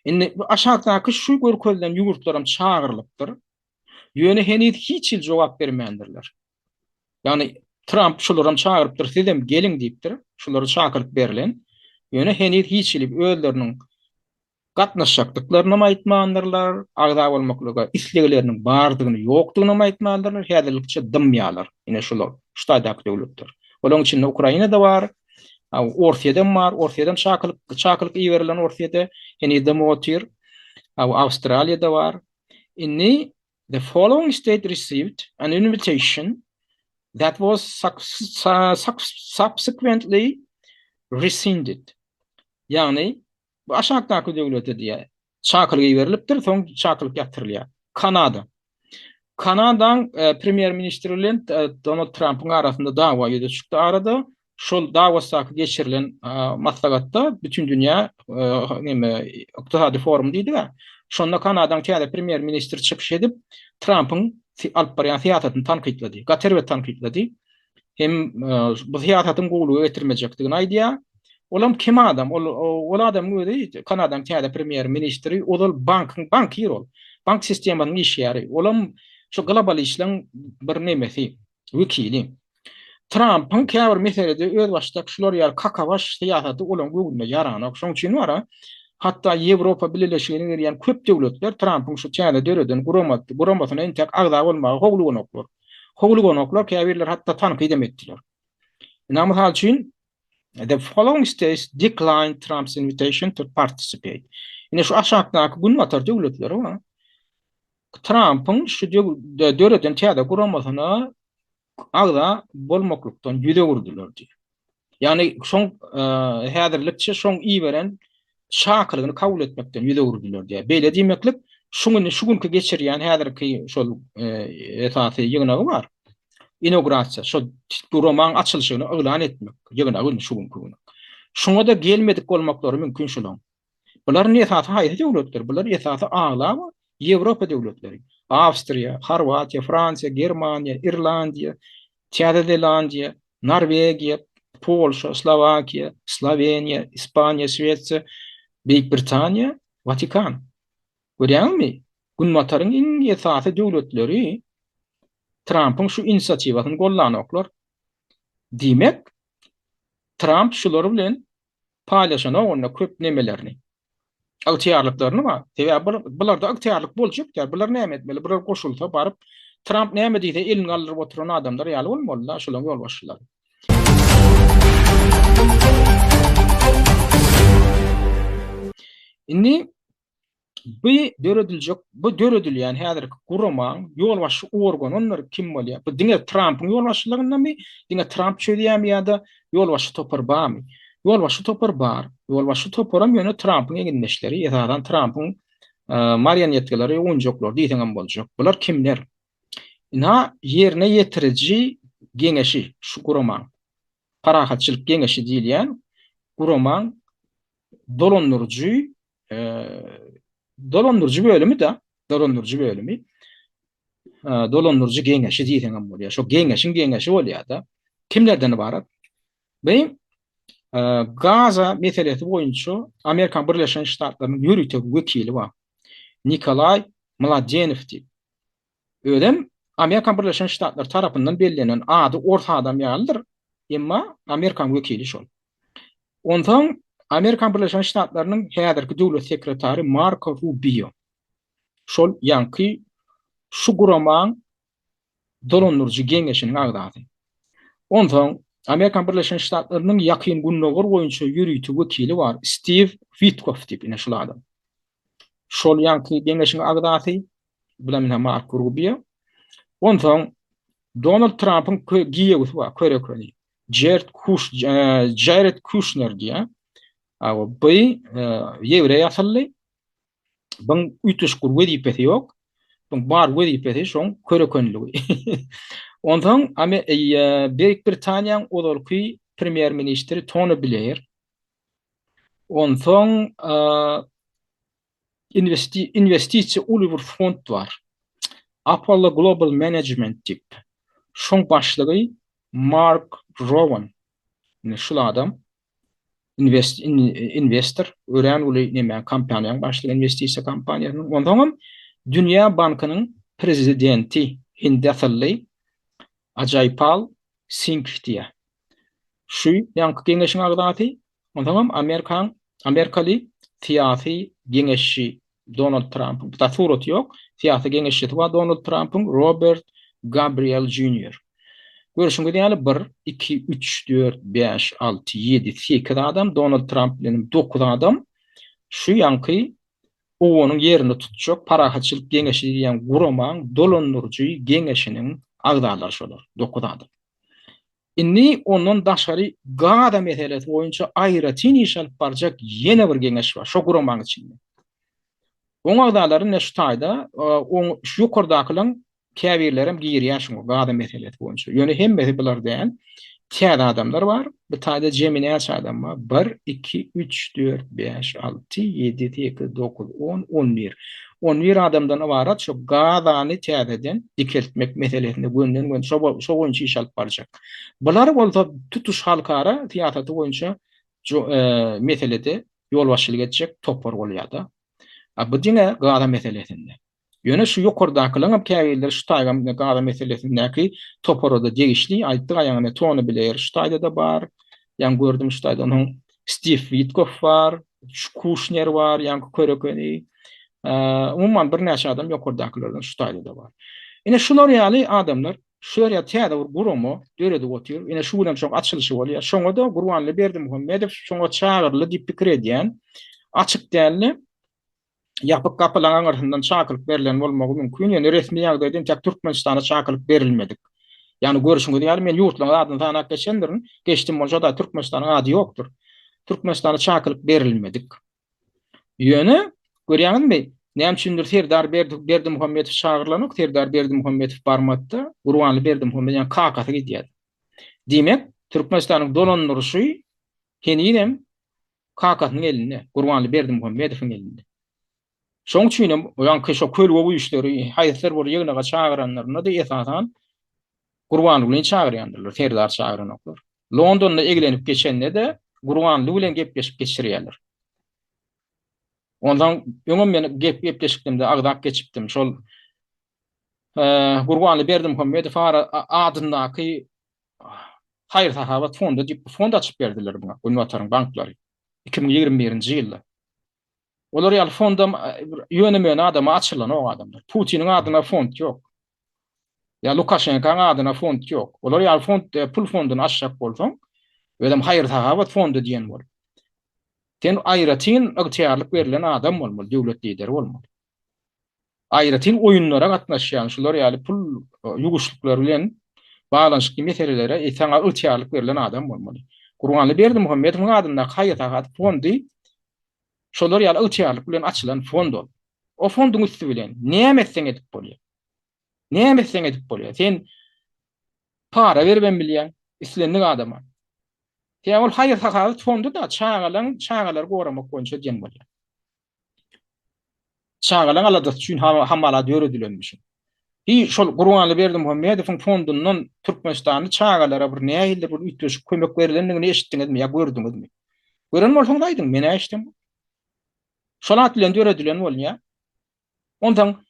Indi aşağıdaky şu görkezden ýurtlarym çağırılıpdyr. Ýöne henüz hiç jogap bermeýändirler. Yani Trump şularym çağırıpdyr, sizem gelin diýipdir. Şulary çakyryp berilen. Ýöne henüz hiç öýleriniň gatnaşjakdyklaryny aýtmandyrlar, agda bolmaklyga islegleriniň bardygyny ýokdugyny aýtmandyrlar, häzirlikçe dymýarlar. Ine şular, şu taýdaky döwletler. Olaň içinde Ukraina da bar, Orsiýada bar, Orsiýadan çakylyk iýerilen Orsiýada henüz demotir, Awstralia da bar. Indi the following state received an invitation that was subsequently rescinded. Yani bu aşağıdaky döwlete diýär. Çakylyk berilipdir, soň çakylyk ýatyrylýar. Kanada. Kanadaň premier ministri bilen Donald Trump'ın arasında dawa ýüze çykdy arada. Şol dawasaky geçirilen maslahatda bütün dünýä iqtisadi forum diýdi. Şonda Kanadaň täze premier ministri çykyş edip Trump'ın alyp barýan siýasatyny tanqidledi. Gaterbe tanqidledi. Hem bu siýasatyň gowluga getirmejekdigini aýdýar. Olam kim adam? Ol adam öýdi. Kanadaň täze premier ministri, ol bank ýerol. Bank sistemanyň işgäri. Olam şu global işleň bir nemesi, wekili. Trump'ın käbir meselede öz başda şular ýar kakabaş syýasaty olan göwünde ýaranyk. Şoň üçin wara hatta Ýewropa Birleşigine berýän köp döwletler Trump'ın şu täze döreden guramatyna entek agda bolmagy howlugonoklar. Howlugonoklar käbirler hatta tanqid etdiler. Namysal üçin the following states declined Trump's invitation to participate. Ine şu aşağıdaky guramatar döwletleri wa Trump'ın şu döreden täze guramatyna agda bolmaklykdan ýüze gurdular diýer. Yani şoň häzirlikçe şoň iýberen şakylygyny kabul etmekden ýüze gurdular diýer. Beýle diýmeklik şu günkü geçirýän häzirki şol esasy ýygnagy bar. Inaugurasiýa, şol guramaň açylşygyny elan etmek ýygnagy şu günkü. Şoňa da gelmedik bolmaklary mümkin şolaň. Bular esasy haýsy döwletler? Bular esasy aglama Ýewropa döwletleri. Awstriya, Horwatiya, Fransiýa, Germaniýa, Irlandiýa, Täze Zelandiýa, Norwegiýa, Polşa, Slowakiýa, Sloveniýa, Ispaniýa, Şwesiýa, Beýik Britaniýa, Vatikan. Görýärmi? Gunmataryň iň esasy döwletleri Trump'ın şu inisiatiwasyny gollanoklar. Diýmek, Trump şular bilen paýlaşana onda köp nemelerini. Agtyarlyklaryny var. Bularda agtyarlyk boljak, bular näme etmeli? Bular goşulsa baryp Trump näme diýse elini aldyryp oturan adamlar ýaly bolmalylar, şolaň ýol başçylary. Indi bu döredilýän häzirki guramaň ýol başçy organ onlar kim bolýar? Bu diňe Trump'yň ýol başçylygyndanmy? Diňe Trump çödýärmi ýa-da ýol başçy topar barmy? Ýol başçy topar bar. Ýol başçy toparam ýöne Trump'yň egindeşleri, ýa-da Trump'yň marionetkeleri, oňjoklar diýsen boljak. Bular kimler? Na yerine ýetirici geňeşi şu guramaň. Parahatçylyk geňeşi diýilýän guramaň dolandırıcı bölümü de dolandırıcı geňeşi diýsen bolýar. Şo geňeşi bolýar da. Kimlerden ibaret? Benim Gaza meselesi boyunca Amerikan Birleşen Ştatlarynyň ýürütek wekili bar. Nikolay Mladenev diýip. Ödem Amerikan Birleşen Ştatlar tarapyndan belirlenen ady orta adam ýalydyr. Emma Amerikan wekili şol. Ondan Amerikan Birleşen Ştatlarynyň häzirki döwlet sekretary Marco Rubio. Şol ýanky şu guramaň dolandırıcı geňeşiniň agdady. Ondan Amerikan Birleşen Ştatlarynyň ýakyn günnogar boýunça ýürüýtük wekili bar. Steve Witkoff diýip şol adam. Şol ýanky geňeşiniň agdady bilen Marco Rubio. Ondan Donald Trump'ın giýegi bar, körekeni. Jared Kushner diýär. Bu ýewrey asylly. Buň üýtüşgur wedipeti ýok. Buň bar wedipeti şoň körekenligi. Ondan Beýik Britaniýanyň odalky premier ministri Tony Blair. Ondan investisiýa uly bir fond bar. Apollo Global Management diýip. Şoň başlygy Mark Rowan. Şol adam investor, ören uly näme kampaniýaň başlygy investisiýa kampaniýasynyň. Ondan Dünýä Bankynyň prezidenti Hindisly Ajaypal Singh diýär. Şu ýanky geňeşiň agdaty, ondan Amerikaly siýasy geňeşi Donald Trump, da surat ýok, siýasy geňeşi Donald Trump'ın Robert Gabriel Jr. Görüşüňe diýäli 1, 2, 3, 4, 5, 6, 7, 8 adam, Donald Trump bilen 9 adam şu ýanky oňuň ýerini tutjak parahatçylyk geňeşi diýen guramaň dolandırıcı geňeşiniň agdalary şolar, 9 adam. Inni ondan daşary Gaza meselesi boýunça aýratyn iş alyp barjak ýene bir geňeş bar, şo guramaň içinde. Oň agdalary neştaýda, şu ýokardakylaryň käbirlerim girýän şu Gaza meselesi boýunça. Ýöne hemmesi bular diýen täze adamlar bar. Bir taýda jemini adam bar. 1, 2, 3, 4, 5, 6, 7, 8, 9, 10, 11. 11 adamdan ibaret şu Gazany täzeden dikeltmek meselesinde günden şo boýunça iş alyp barjak. Bular bolsa tutuş halkara siýasaty boýunça meselede ýol başçylyk etjek topar bolýar da. Bu diňe Gaza meselesinde. Ýöne şu ýokardakylaryň käbirler şu taýgam gada meselesindäki toporoda degişli aýtdy aýagyna Tony Blair şu taýda da bar. Ýa gördüm şu taýda onuň Steve Witkoff var, Kushner var, ýa Körekeni. Umman bir näçe adam ýokardakylardan şu taýda da bar. Ine şular ýaly adamlar şular ýa täze bir gurumu döredi otyr. Ine şu bilen çok açylyşy bolýar. Şoňa da Gurbanly Berdimuhammedow şoňa çağırly diýip pikir edýän. Açyk dälli ýapyk gapylaryň arasyndan çakylyk berilen bolmagy mümkin. Ýöne resmi ýagdaýda tek Türkmenistana çakylyk berilmedik. Ýani görüşüňiz ýaly men ýurtlaryň adyny tanyp geçendirin. Geçdim bolsa da Türkmenistanyň ady ýokdur. Türkmenistana çakylyk berilmedik. Ýöne görýäňizmi? Näme üçindir Serdar Berdimuhammedow çağırlanyk, Serdar Berdimuhammedow barmatda, Gurbanly Berdimuhammedow ýa kakasy gidýär. Diýmek, Türkmenistanyň dolanýarşy heninem kakasynyň elinde, Gurbanly Berdimuhammedowyň elinde. Şoň üçin ýa-ni şo köl we işleri, haýslar bol ýygyna çağıranlaryna da esasan Gurbanly bilen çağırýandylar, Serdar çağıranoklar. Londonda eglenip geçende de Gurbanly bilen gepleşip geçirýärler. Ondan öňüm men gepleşikdimde agdak geçipdim. Şol Gurbanly Berdimuhammedow adyndaky Hayır Sahabat fondu diýip fond açyp berdiler buňa, Ünwataryň banklary 2021-nji ýylda. Olar ýaly fonda ýönemeýän adama açylan o adamlar. Putiniň adyna fond ýok. Ya Lukashenko'nun adyna fond ýok. Olar ýaly fond pul fonduny açjak bolsaň, ödem Hayır Sahabat fondu diýen bol. Sen aýratyn ygtyýarlyk berilen adam bolmaly, döwlet lideri bolmaly. Aýratyn oýunlara gatnaşýan, şular ýaly pul ýuguşlyklary bilen bağlanşyk meselelere sana ygtyýarlyk berilen adam bolmaly. Gurbanly Berdimuhammedowyň adyna Hayır Sahabat fondy, şolar ýaly ygtyýarlyk bilen açylan fond bol. O fonduň üstü bilen näme etseň edip bolýar. Näme etseň edip bolýar. Sen para berben bilýän, islendik adama. Ol Hayır Sahabat fondu da çağalar goramak boýunça diýen bolýar. Çağalan aladat üçin hamala döredilenmiş. Şol Gurbanly Berdimuhammedowyň fondundan Türkmenistany çağalara bir nähildir bir ütleşip kömek berilendigini eşitdiňizmi ýa gördüňizmi? Gören bolsaň aýdyň, men eşitdim. Şolat bilen döredilen bolýar. Ondan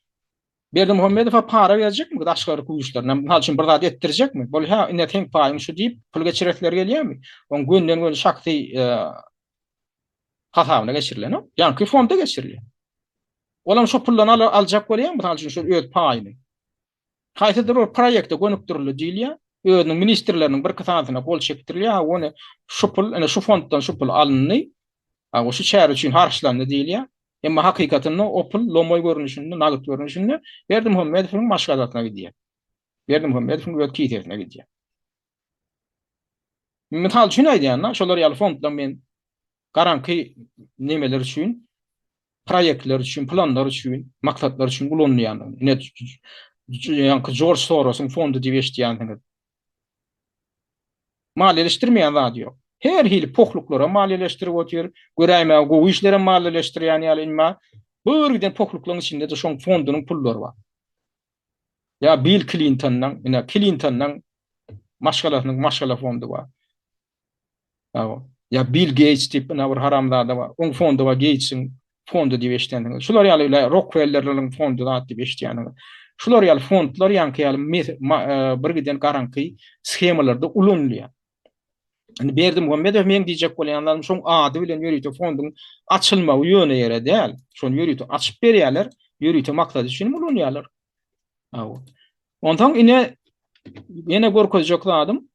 Berdimuhammedow para berjekmi daşgary kuýuşlaryna? Hal üçin bir zat etdirjekmi? Bol ha ine teň paýyň şu diýip pul geçirekler gelýärmi? On gönden gön şakty hasabyna geçirilen o. Ýani fonda geçirilýär. Olam şu pullarny aljak bolýarmy? Hal üçin şu öz paýyny. Haýsydyr o proýekde gönükdirilýär diýilýär. Özüniň ministrleriniň bir kısasyna gol çekdirilýär. Ony şu pul, ene şu fonddan şu pul alındy. O şu şäher üçin harçlandy diýilýär. Emma hakykatynda o pul lomoy görünüşinde, nagyt görünüşinde Berdimuhammedowyň maşgalatyna gidýär. Berdimuhammedowyň wekiliyetine gidýär. Misal üçin aýdýan, şolar ýaly fonddan men garanky nemeler üçin, proyektler üçin, planlar üçin, maksatlar üçin ulanýan. Ýa-ni George Soros'un fondu diýip eşitýän. Maliýeleşdirmeýän zat ýok. Her hili pokluklara maliýeleşdirip otýar, göräýme gowy işlere maliýeleşdirýän ýaly inma. Bir giden pokluklaryň içinde de şoň fondunyň pullary bar. Ya Bill Clinton'dan maşgalatynyň maşgala fondu bar. Ya Bill Gates tipi bir haramzada bar. Oň fondu bar, Gates'iň fondu diýip eşitýän. Şular ýaly Rockefeller'laryň fondu da diýip eşitýän. Şular ýaly fondlar ýa-ni bir giden garanky schemalarda ulanýar. Hani Berdimuhammedow men diýjek bolýanlar şoň ady bilen ýörüýte fonduň açylmagy ýöne ýere däl. Şonu ýörüýte açyp berýärler, ýörüýte maksady üçin ulanýarlar. Ondan ine görkezjekladym.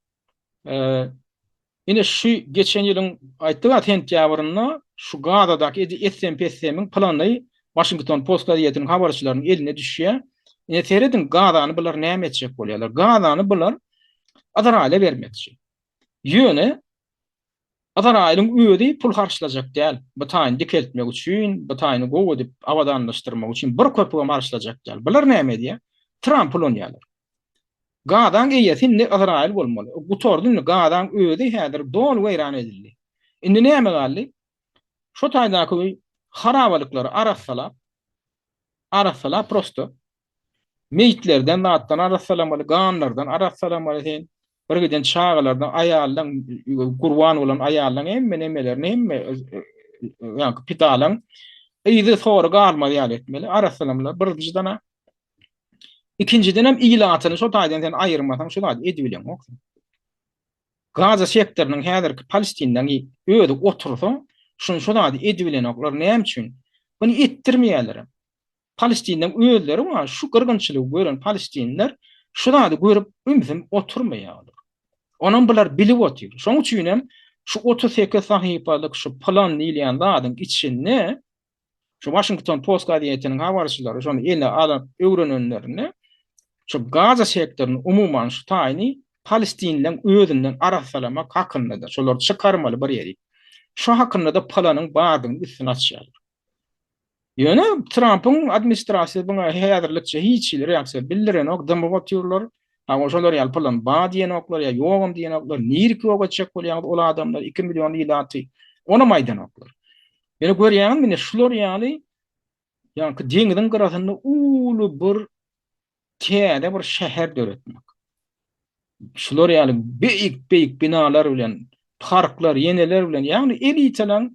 Ine şu geçen ýylyň aýtdyga tentýawyryna şu Gadadaky SMPS'miň plany Washington Post gazetiniň habarçylarynyň eline düşýär. Ine seredin Gadany bular näme etjek bolýarlar? Gadany bular Azrail'e bermekçi. Ýöne Azrail'in öýdi pul harçlajak däl. Bu taýyny dikeltmek üçin, bu taýyny gowy edip awadanlaşdyrmak üçin bir köpüge harçlajak däl. Bular näme diýär? Trump ulanýarlar. Gadan eýesi Azrail bolmaly. Bu tordyň Gadan öýdi häzir dol weýran edildi. Indi näme galdy? Şo taýdaky harabalyklary arassalar prosto meýitlerden natdan arassalamaly, ganlardan arassalamaly. Bir giden çağalardan, ayaldan, kurban olan ayaldan emme yani pitalan iýdi soru galma ýaly etmeli. Arasalamlar bir dana İkinciden hem ilatyny şo taýdan aýyrmasaň şol edibilen ok. Gaza sektorunyň häzirki Palestinden öýde otursa, şunu şol edibilen oklar näme üçin? Bunu etdirmeýärler. Palestinden öýleri var, şu gyrgynçylygy gören Palestinler şolady görüp ümsüm oturmaýarlar. Onuň bular bilip otyr. Şoň üçin hem şu 38 sahypalyk şu plan diýilýän zadyň içinde şu Washington Post gazetiniň habarçylary şonu ele alıp öwrenenlerini şu Gaza sektorunyň umumyň şu taýyny Palestinlen özünden arasalamak hakyndadyr. Şolar çykarmaly bir ýeri. Şu hakynda da planyň bardygyny üstüne açýarlar. Ýöne Trump'ın administrasiýasy buna häzirlikçe hiç reaksiýa bildiren ok dym batýarlar. Ama şolar ýaly plan ba diýen oklar ýa ýogam diýen oklar nirki ogaçak bolýan ol adamlar 2 million ýylaty ona maýdan oklar. Ýöne görýän mine şular ýaly ýa-ni deňiziň gyrasynda uly bir täze bir şäher döretmek. Şular ýaly beýik binalar bilen, parklar, ýeneler bilen, ýagny elitalaň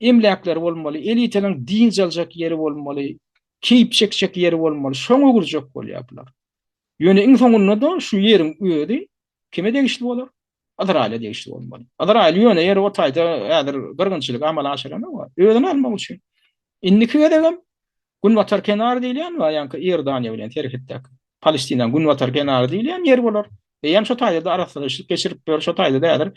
emlaklar bolmaly, elitalaň din jaljak ýeri bolmaly, keyip çekjek ýeri bolmaly, şoňa gurjak bolýarlar. Ýöne iň soňunda da şu ýeriň öýdi kime degişli bolar? Azrail'e degişli bolmaly. Azrail ýöne ýeri o taýda häzir gyrgynçylyk amal aşyrany var. Öýden almak üçin. Indiki edegem Günwatar kenary diýilýän we ýa-ni Iordaniýa bilen terhetdäki Palestina Günwatar kenary diýilýän ýer bolar. Ýa-ni şo taýda arasyndaşlyk geçirip ber şo taýda dädir.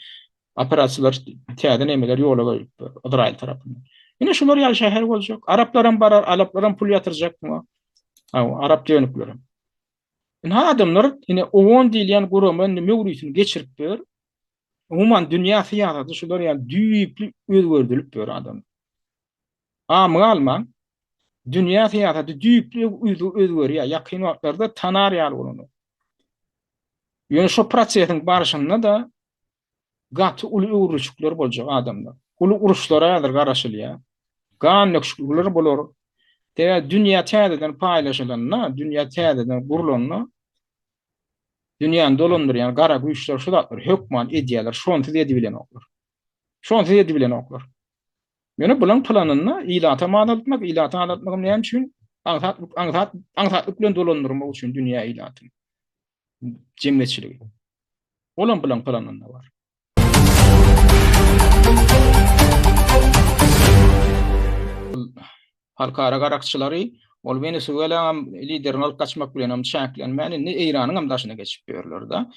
Operasiýalar täze nemeler ýola goýup Azrail tarapyndan. Ýene şular ýaly şäher boljak. Araplarym barar, Araplarym pul ýatyrjak. Arap dönükleri. Ha adamlar ine oğon diýilýän guramy mewrüsini geçirip ber. Umuman dünýä syýasaty şular ýaly düýpli özgördürip ber adam. Alman dünýä syýasaty düýpli özgörýär. Ýakyn wagtlarda tanar ýaly bolany. Ýöne şo prosesiň barşynda da gaty uly uruşyklar boljak adamlar. Uly uruşlara häzir garaşylýar. Gan nökşükler bolar. Teýär dünýä täzeden paýlaşylanyna, dünýä täzeden gurulanna, dünýäni dolandyrýan gara güýçler şular hökman edýärler, şonu edibilen oklar. Şonu edibilen oklar. Ýöne bulan planyny ilata madatmak, ilata adatmak näme üçin? Aňsatlyk bilen dolandyrmak üçin dünýä ilatyny. Jemgyýetçiligi. Olan bulan planyny var. Halkara garakçylary ol Venezuela liderini alyp kaçmak bilen hem çäklenmäni Iranyň hem daşyna geçip ýörler da.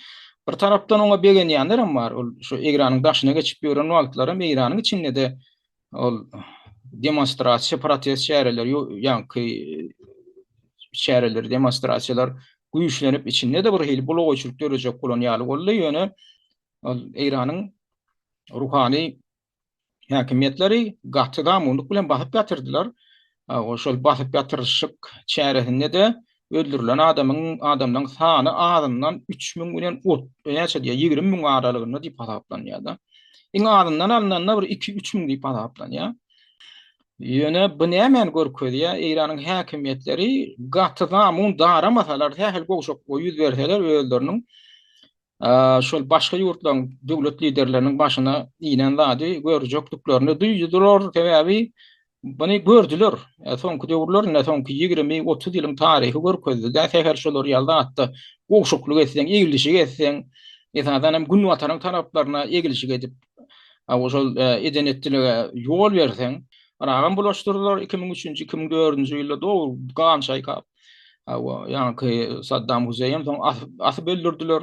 Bir tarapdan oňa begenýänler hem bar. Ol şu Iranyň daşyna geçip ýören wagtlary Iranyň içinde de ol demonstrasiýa, protest şäherler ýa-ni şäherler demonstrasiýalar güýçlenip içinde de bir hili bulagoýçylyk dörejek bolan ýaly boldy. Ýöne ol Iranyň ruhany häkimetleri gaty gamunlyk bilen basyp ýatyrdylar. O şol basyp ýatyryşyk çäresinde de öldürilen adamdan sany azyndan 3000 bilen 20 000 aralygyny diýip hasaplanýar da. Iň azyndan alynanda bir 2-3 000 diýip hasaplanýar. Ýöne bu näme görkezýär? Iranyň häkimetleri gaty gamun daramasalar, häzir goşok ýüz berseler öldüriniň şol başga ýurtlaryň döwlet liderleriniň başyna inen zady görjekdiklaryny duýdular, sebäbi buni gördüler. Soňky döwürler, soňky 20-30 ýylyň taryhy görkezdi. Häzir şolar ýalda atdy. Goşoklyk etseň, egilişik etseň, esadan hem Günwataryň taraplaryna egilişik edip, şol edenetçiligi ýol berseň, ragam bulaşdyrdylar 2003-nji 2004-nji ýylda dow gançay kap. Ýa-ni Saddam Hüseyin soň asyp öldürdiler.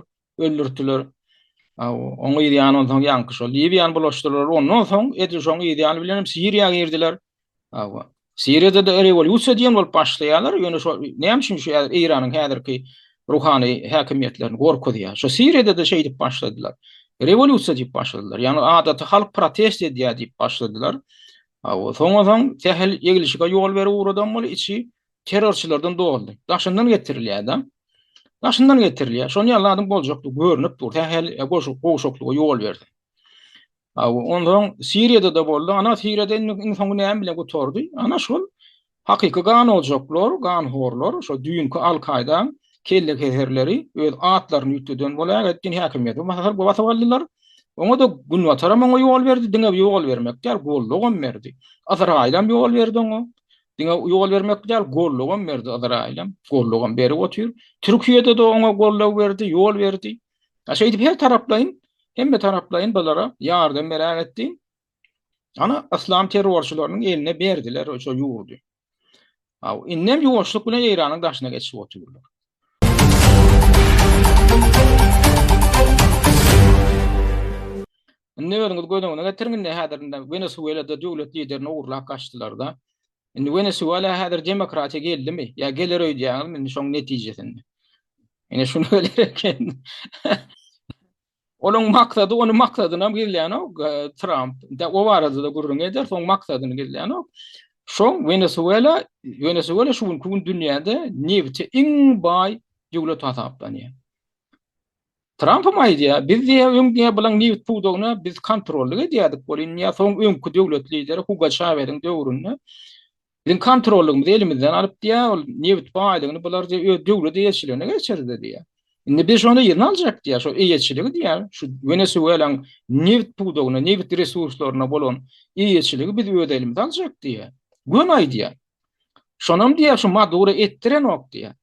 Oňa ýa-ni soň ýa-ni şol Libyany bulaşdyrdylar. Ondan soň edişoň ýa-ni bilen Siriýaga girdiler. Siriýada da rewolýusiýa diýen bolup başlaýarlar. Ýöne şo näme üçin şu Iranyň häzirki ruhany häkimetlerini gorkudýar. Şo Siriýada da şey diýip başladylar. Rewolýusiýa diýip başladylar. Ýani adaty halk protest edýär diýip başladylar. Soňra tehil egilişige ýol berip uradan boly içi terrorçylardan doldy. Daşyndan getirilýär da. Daşyndan getirilýär. Şonu ýaladym boljakdy, görünip dur. Tehil goşoklyga ýol berdi. Ondan Siriýada da boldy. Ana Siriýada insan näme bilen gotordy? Ana şol hakyky gan oljaklar, gan horlar, şo düýünki Al-Qaida kelle keherleri öz atlaryny ýütüden bolýar etdiň häkimeti. Masal bu wasavallylar oňa da Günwatara oňa ýol berdi, diňe ýol bermekdir, gollugam berdi. Azrail'am ýol berdi oňa. Diňe ýol bermek däl, gollugam berdi Azrailem. Gollugam beri otur. Türkiýede de oňa gollag berdi, ýol berdi. Şeýdip her taraplayın, hemme taraplayın balara ýardam berä etdi. Ana islam terrorçylarynyň eline berdiler, oşo ýurdu. Aw innem ýoşluk bilen Iranyň daşyna geçip oturdular. Ne öňüňiz gödüňiňe getirginde häzirinde Venezuela'da döwlet liderini uğurlap kaçtılar da. Indi Venezuela häzir demokratiýa geldimi? Ya geler öýdýäňiz, indi şoň netijesinde. Ine şunu ölerken onun maksady, onun maksadyna gelýän o Trump. Da o barada da gurrun eder, şoň maksadyny gelýän o. Şoň Venezuela şu gün dünýäde nefti iň bay döwlet hasaplanýar. Trump aýdýar, biz diýär bilen neft puwdagyna biz kontrolly edýärdik. Bolýan soň öňkü döwlet lideri Hugo Chávez'iň döwründe bizim kontrolümüz elimizden alıp diýär, neft baýlygyny bular döwlet eýetçiligine geçirdi diýär. Indi biz şonu ýerine aljak diýär, şu eýetçiligi diýär, şu Venezuela'ň neft puwdagyna, neft resurslaryna bolan eýetçiligi biz öz elimizden aljak diýär. Gün aýdýar. Şonam diýär, şu Maduro etdiren ok diýär.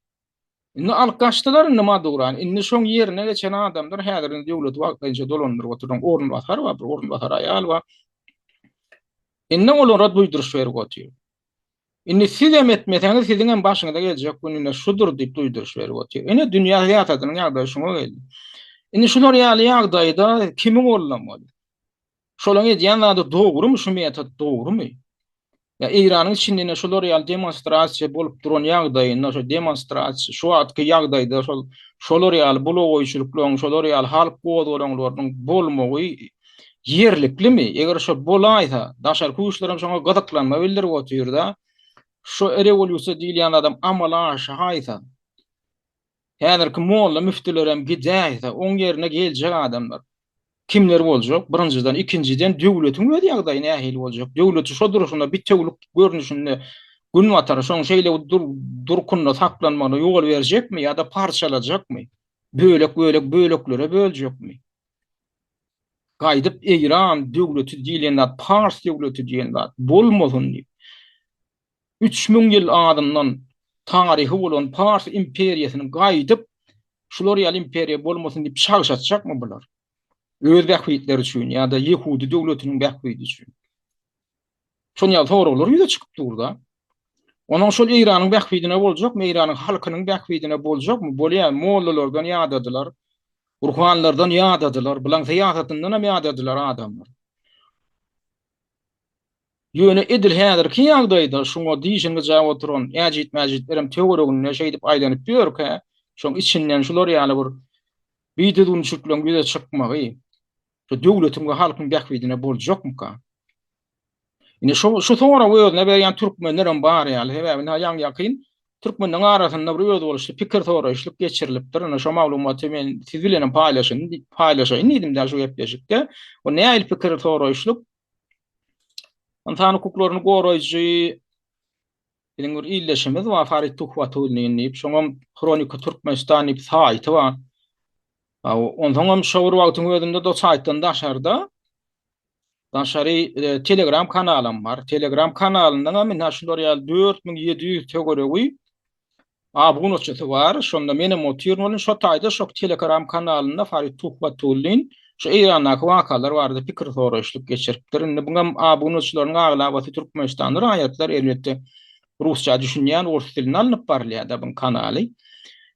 Indi alyp gaçdylar indi Maduro'ny. Indi şoň ýerine geçen adamlar häzirde döwlet wagtynça dolandyryp oturan ornbatar bar, bir ornbatar aýal bar. Indi olara duýduruş berip otur. Indi siz etmeseňiz siziň hem başyňyza geljek gününe şudur diýip duýduruş berip otur. Indi dünýä haýatynyň ýagdaýy şoňa geldi. Indi şular ýaly ýagdaýda kimi gollanmaly? Şolaň edýän zady dogrumy, şu metod dogrumy? Ya İran'ın içinde şu L'Oreal demonstrasiya bolup duran ýagdaýynda şu demonstrasiya şu atky ýagdaýda şu L'Oreal bulagoýçylyklaryň şu L'Oreal halk godalaryň bolmagy yerliklimi? Eger şu bolaýsa, daşar kuşlarym şoňa gazaklanma bildirip oturda. Şu revolýusiýa diýilýän adam amala aşaýsa. Häzirki molla müftülerem gidäýse, oň ýerine geljek adamlar kimler boljak? Birinciden, ikinciden döwletiň öz ýagdaýyna ähli boljak. Döwleti şo duruşunda bir töwlük görnüşinde gün watary şoň şeýle durkunna saklanmagyna ýol berjekmi ýa-da parçalajakmy? Böleklere böljekmi? Gaýdyp Iran döwleti diýilen zat, Pars döwleti diýilen zat bolmasyn diýip 3000 ýyl adamdan tarihi bolan Pars imperiýasyny gaýdyp şu L'Oreal imperiýa bolmasyn diýip şaşatjakmy bular? Öz bähwitleri üçin ýa-da Ýehudi döwletiniň bähwiti üçin. Şoňa soralar ýüze çykyp durda. Onuň şol Iranyň bähwitine boljakmy, Iranyň halkynyň bähwitine boljakmy? Bolýan mollalardan ýadadylar, urhanlardan ýadadylar, bilen syýasatyndan hem ýadadylar adamlar. Ýöne edil häzirki ýagdaýda şoňa diýişine jogap oturan mäjitlerim töweregine şeýdip aýlanyp ýörke, şoň içinden şular ýaly bir bidedun çyklan ýüze çykmagy. Şu döwletiň we halkyň bähwitine boljakmy ka? Ine şu sonra öňe berýän türkmenlerim bar ýaly, sebäbi ýaň ýakyn türkmenlerin arasynda bir öz boluşy pikir soraşlyk geçirilipdir. Ana şu maglumaty men siz bilen paýlaşaýyn diýdim da şu gepleşikde. O näil pikir soraşlyk? İnsan hukuklaryny goraýjy bir illeşimiz var, Farid Tuhwatulyň diýip, şoňam Kronika Türkmenistan diýip saýty bar. Ondan şowur wagtyň özünde do saýtdan daşarda daşary Telegram kanalym bar. Telegram kanalyndan men şular ýaly 4700 töweregi abunaçysy bar. Şonda menem oturmaly şu taýda şu Telegram kanalynda Farid Tuhwatulyň şu Iranyň wakalar bardy, pikir soraşlyk geçiripdir. Indi buňa abunaçylaryň aglabaty Türkmenistanyň raýatlar elbetde rusça düşünýän ors dilini alınıp barlýar da bu kanaly.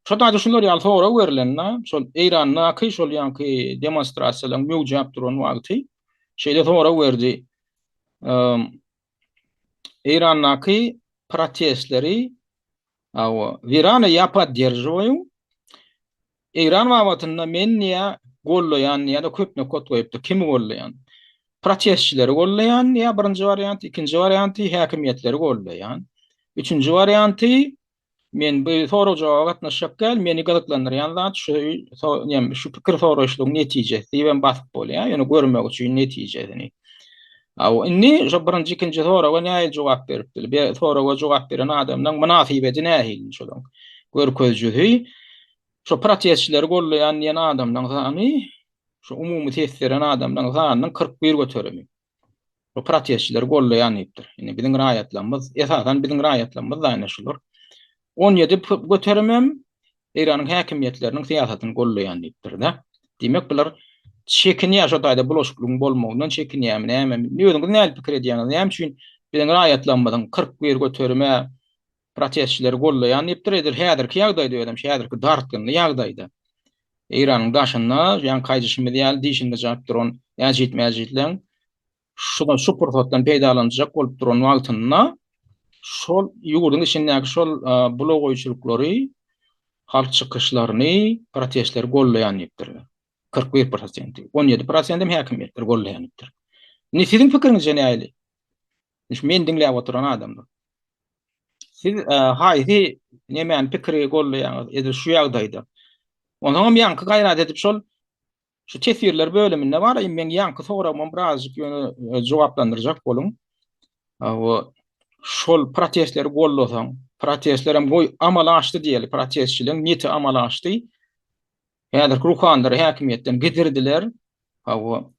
Şu taýda şular ýaly sora berilenler, şol Iranyň şol ýanky demonstrasiýalaryň mewjap duran wagty şeýle sora berdi. Iranyň protestleri wirana ýapadýarjywaýu. Iran wagtynda men niýe gollayan ýa-da köpne kot goýupdy, kimi gollayan? Protestçileri gollayan ýa birinji variant, ikinji varianty häkimetleri gollayan. Üçüncü varianty men bu sorajaga gatnaşyp gel, meni gazaklandyrýan zat şu pikir soraşlygyň netijesi ben basyp bolýar, ýöne görmek üçin netijesini. Inni şu birinji ikinji soraga näil jogap beripdir? Bir soraga jogap beren adamdan münasibeti nähil şolaň görkezjüsi. Şu protestçileri gollayan ýene adamdan sany, şu umumy tesir eden adamdan sanynyň 41 göterimi. o protestçiler gollayan ipdir. Yani bizim raýatlarymyz, esasan bizim raýatlarymyz da şular. 17 götermem İran'ın häkimiýetleriniň siýasatyny gollayan ipdir da. Demek bular çekinýär şo taýda bulaşyklygyň bolmagyndan çekinýär. Näme? Ýöňüňiz näme pikir edýäňiz? Näme üçin bizim raýatlarymyzyň 41 göterme protestçiler gollayan ipdir edir. Häzirki ýagdaýda öýdem, häzirki dartgynly ýagdaýda. İran'ın daşynda, yani kaýjyşymy diýäl, diýişinde jap duran mäjitleň şu pursatdan peýdalanjak bolup duran wagtynda şol ýurduň içindäki şol blog goýçylyklary, halk çykyşlaryny protestler gollayan ipdir. 41%, 17% hem häkimiýetler gollayan ipdir. Ne sizin pikiriňiz näme? Men diňläp oturan adamlar. Siz haýdy näme pikiri gollayan edir şu ýagdaýda. Onuň ýanky gaýrat edip şu tesirler bölüminde var. Men ýanky soramam birazjyk ýöne jogaplandyrjak bolum. O şol protestleri gollasam, protestlerim goý amal açdy diýeli, protestçilerin neti amal açdy. Häzir ruhanylar häkimiýetden gidirdiler. O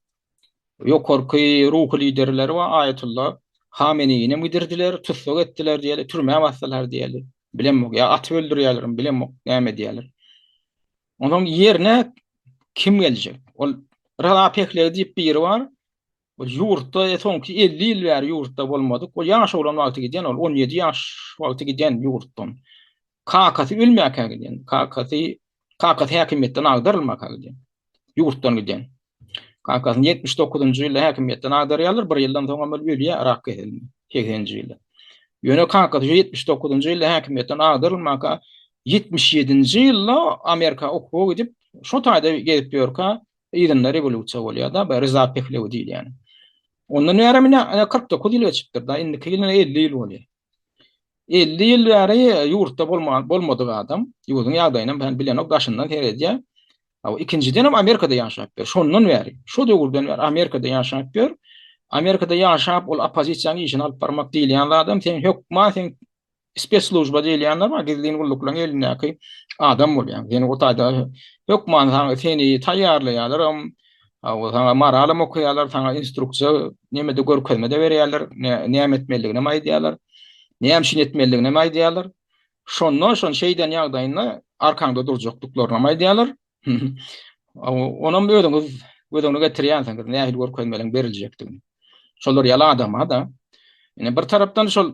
ýokarky ruh liderleri we Ayetullah Hameneýni gidirdiler, tutsak etdiler diýeli, türmäge basdylar diýeli. Bilemok, ýa at öldürýärler, bilemok, näme diýerler. Onuň ýerine kim geljek? Ol Rada Pekle diýip biri var. O ýurtda soňky 50 ýyl bäri ýurtda bolmadyk. O ýaş olan wagty giden, ol 17 ýaş wagty giden ýurtdan. Kakasy ölmäkä giden. Kakasy häkimiýetden agdarylmakä giden. Ýurtdan giden. Kakasy 79-njy ýylda häkimiýetden agdarýarlar, bir ýyldan soň ömür bölýär, Irak geldi. 80-njy ýylda. Ýöne Kakasy 79-njy ýylda häkimiýetden agdarylmakä 77-nji ýylda Amerika okuw gidip şo taýda gelip ýörkä Iran'da revolüsiýa bolýar da, Reza Pehlevi diýil ýani. Ondan bäri mine 49 ýyl geçipdir da, indiki ýyl 50 ýyl bolýar. 50 ýyl bäri ýurtda bolmadyk adam, ýurdun ýagdaýyny ben bilenok daşyndan teredýär. Ikinciden hem Amerika'da ýaşap ber. Şondan bäri, şo döwürden bäri Amerika'da ýaşap ber. Amerika'da ýaşap ol opozisiýanyň işini alyp barmak diýilýän adam, sen hökümat, sen spesslujba diýilýänler bar, gizliň gulluklan elindäki adam bolýar. Ýani o taýda hökümat seni taýýarlaýarlar, sana maralym okuýarlar, sana instruksiýa nemede görkezmede berýärler, näme etmeligine maýdýarlar, näme şin etmeligine maýdýarlar. Şondan şon şeýden ýagdaýynda arkaňda durjaklyklaryna maýdýarlar. Onam ödüňiz getirýänsiň, nähil görkezmeliň beriljekdigini. Şolar ýala adama da. Yani bir tarapdan şol